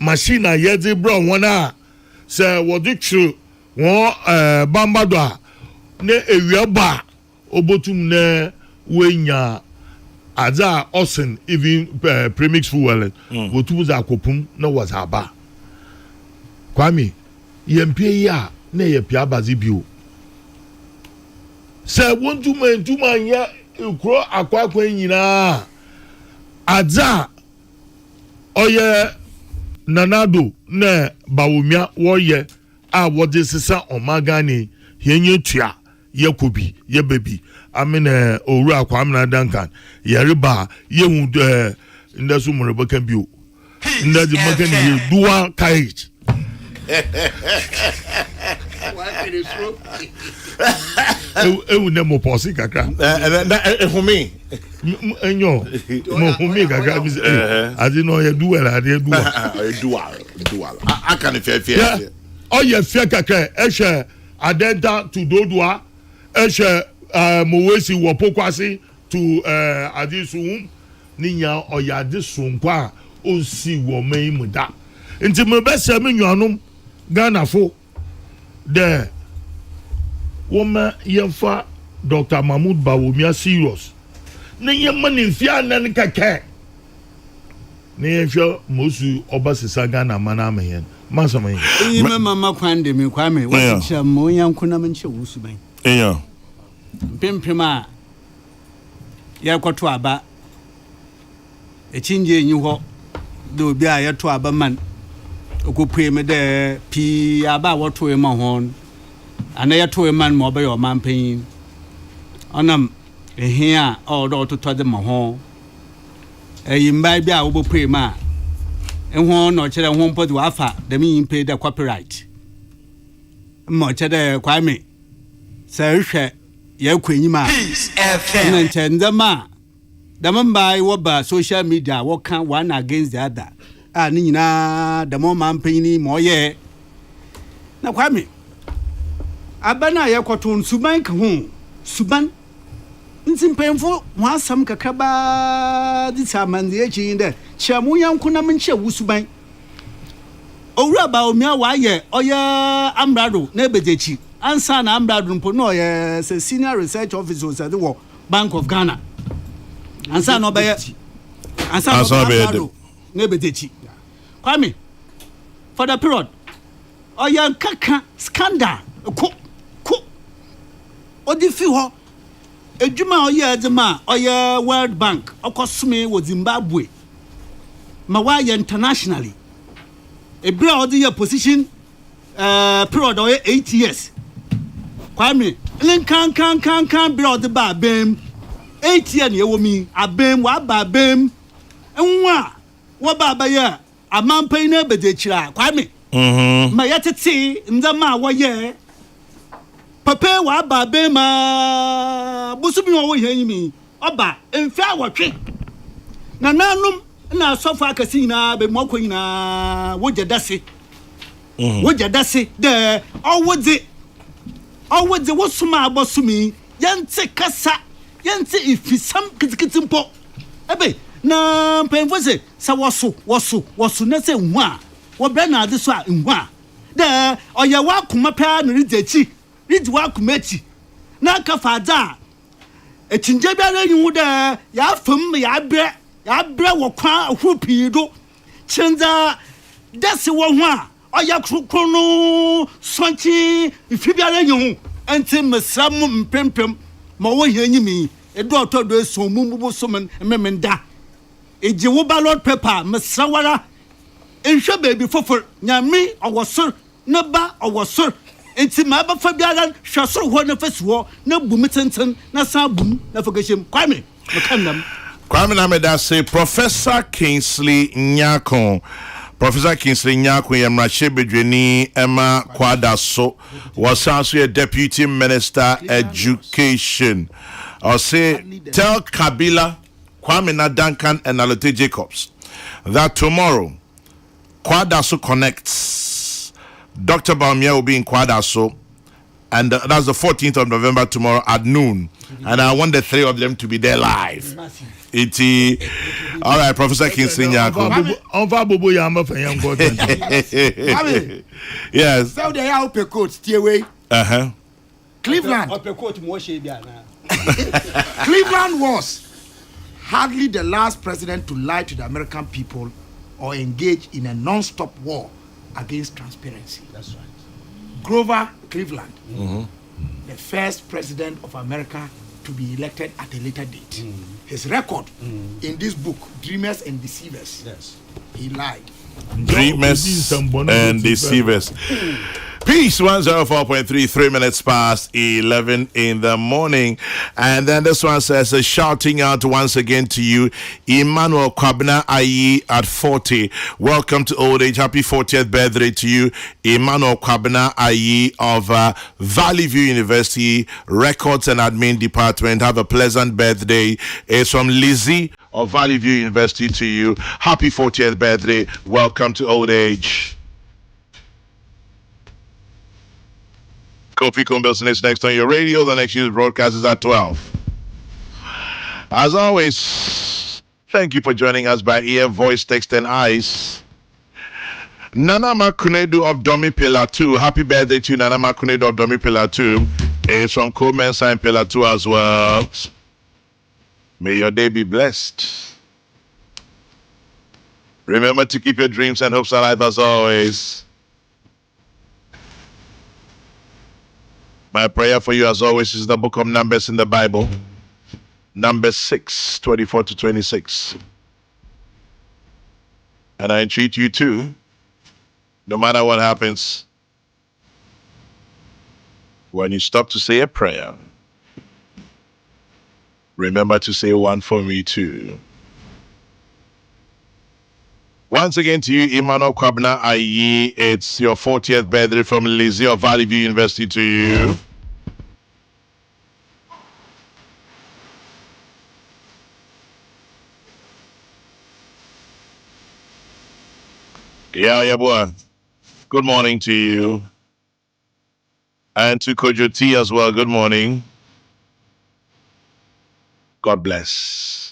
machine a yedi bro wana se wodi tru won bambado a ne ewia ba obotum ne wenya aza osen even premix fuel wotu za kopum na wazaba Kwame yempie ya na ye pia bazi bio se wontu mentuma ya ukro akwakwa nyina Adza oye nanado ne Bawumia woye a wode sesa omagani yenye tua yekobi yebebi amene oru akwamna dankan yeriba yehu ndesu murebokan bio ndadi magani dual carriage ewu ne mo posi kakra for me enyo mo humi kakra mi adi no ye dual adi dual I can fear o ye fear kakra ehwe adenta to dodua ehwe mowesi wopokwasi to adi suhum ninya oyade sonkwa onsi wo maimu da nti me bese me nwanum Ghana fo de woman yemfa Dr. Mahmoud Bawumia serious ne yemma ne mfia nan keke ne yefio mosu obasisa Ghana mana amen masaman yi mama kwande me kwame wo cha mo yankuna menche wusu ban pimpima ya kwato aba echinje nyi ho do bi a yeto aba man okopue me de pi aba woto e ma hon ana yeto e man mo be yo man pan onam ehia o do to de ma ho eyimba bi a wo bopue ma ehon no kire ho mpodi wa afa de mi pay the copyright mo kire Kwame se hwe ye kwanyima na nchendama da mamba wo ba social media wo kan one against the other ni nyina da mo man panini mo ye na Kwame abana ye kwoto suban ka ho suban ntimpenfo ho asam kakaba di samande echi nde chiamu yanku na menche wusuban owura ba omia wa ye oye ambrado na ebejechi ansa na ambrado mpo no ye senior research officer say the Bank of Ghana ansa no be ansa no be na ebejechi Kwame for the period oye kaka scandal ko odi fi ho ejuma oye adema oye World Bank okosome wo Zimbabwe ma wa ye internationally ebra odi your position period oye 8 years Kwame kan bra odi ba bem 8 years na ewo mi abem wa ba bem enwa wo ba ba ye amampan na bedechira Kwame ma yatete ndama woye papa wa ba be ma busumi wo yanyimi oba emfa awotwe na nanum na sofa akasi na be moko nyina wogye dase wogye dase de owodze wosuma abosumi yente kasa yente ifisam kitikiti ebe na mpemfo se woso na se nwa wo bra na ade so a nwa de oye wa kuma pa no ridachi ridi wa kuma echi na ka fada etinje biara nyu de ya fam ya bre wo kwa ahopi do chenza dase wo ho a oye krokrono sonchi ifi biara nyu enti mesram mpempem ma wo hanyimi edo otodo eso mumbubo so memenda eje wo ballot paper mesrawara enhwe baby fofor nyame owosor na ba owosor enti ma ba fa biara hwasoro ho na fasuo na bumi tenten na sa bum na fagashem kwame mekannam Kwame Nameda say Professor Kingsley Nyako Yamrache Bedweni Emma Kwadaso was also a Deputy Minister Education. I'll say tell Kabila, Kwame Duncan and Alote Jacobs that tomorrow Kwadaso connects. Dr. Baumia will be in Kwadaso, and that's the 14th of November tomorrow at noon. And I want the three of them to be there live. All right, Professor Kingsley Nyako. Yes. So they are open court, stay away. Cleveland. Cleveland was hardly the last president to lie to the American people or engage in a non-stop war against transparency. That's right. Grover Cleveland, the first president of America to be elected at a later date. His record in this book, Dreamers and Deceivers, yes, he lied. Dreamers and Deceivers. Peace 104.3, 3 minutes past 11 in the morning. And then this one says, shouting out once again to you, Emmanuel Kwabena Ayi at 40. Welcome to old age. Happy 40th birthday to you, Emmanuel Kwabena Ayi of Valley View University, Records and Admin Department. Have a pleasant birthday. It's from Lizzie of Valley View University to you. Happy 40th birthday. Welcome to old age. Kofi Kumbelson is next on your radio. The next news broadcast is at 12. As always, thank you for joining us by ear, voice, text, and eyes. Nana Makunedu of Domi Pillar 2. Happy birthday to Nana Makunedu of Domi Pillar 2. It's from Coleman Sign Pillar 2 as well. May your day be blessed. Remember to keep your dreams and hopes alive as always. My prayer for you as always is the book of Numbers in the Bible. Numbers 6, 24 to 26. And I entreat you too, no matter what happens, when you stop to say a prayer, remember to say one for me too. Once again to you, Emmanuel Kwabena Ayi. It's your 40th birthday from Lizzie of Valley View University to you. Yeah, boy. Good morning to you. And to Kojo T as well. Good morning. God bless.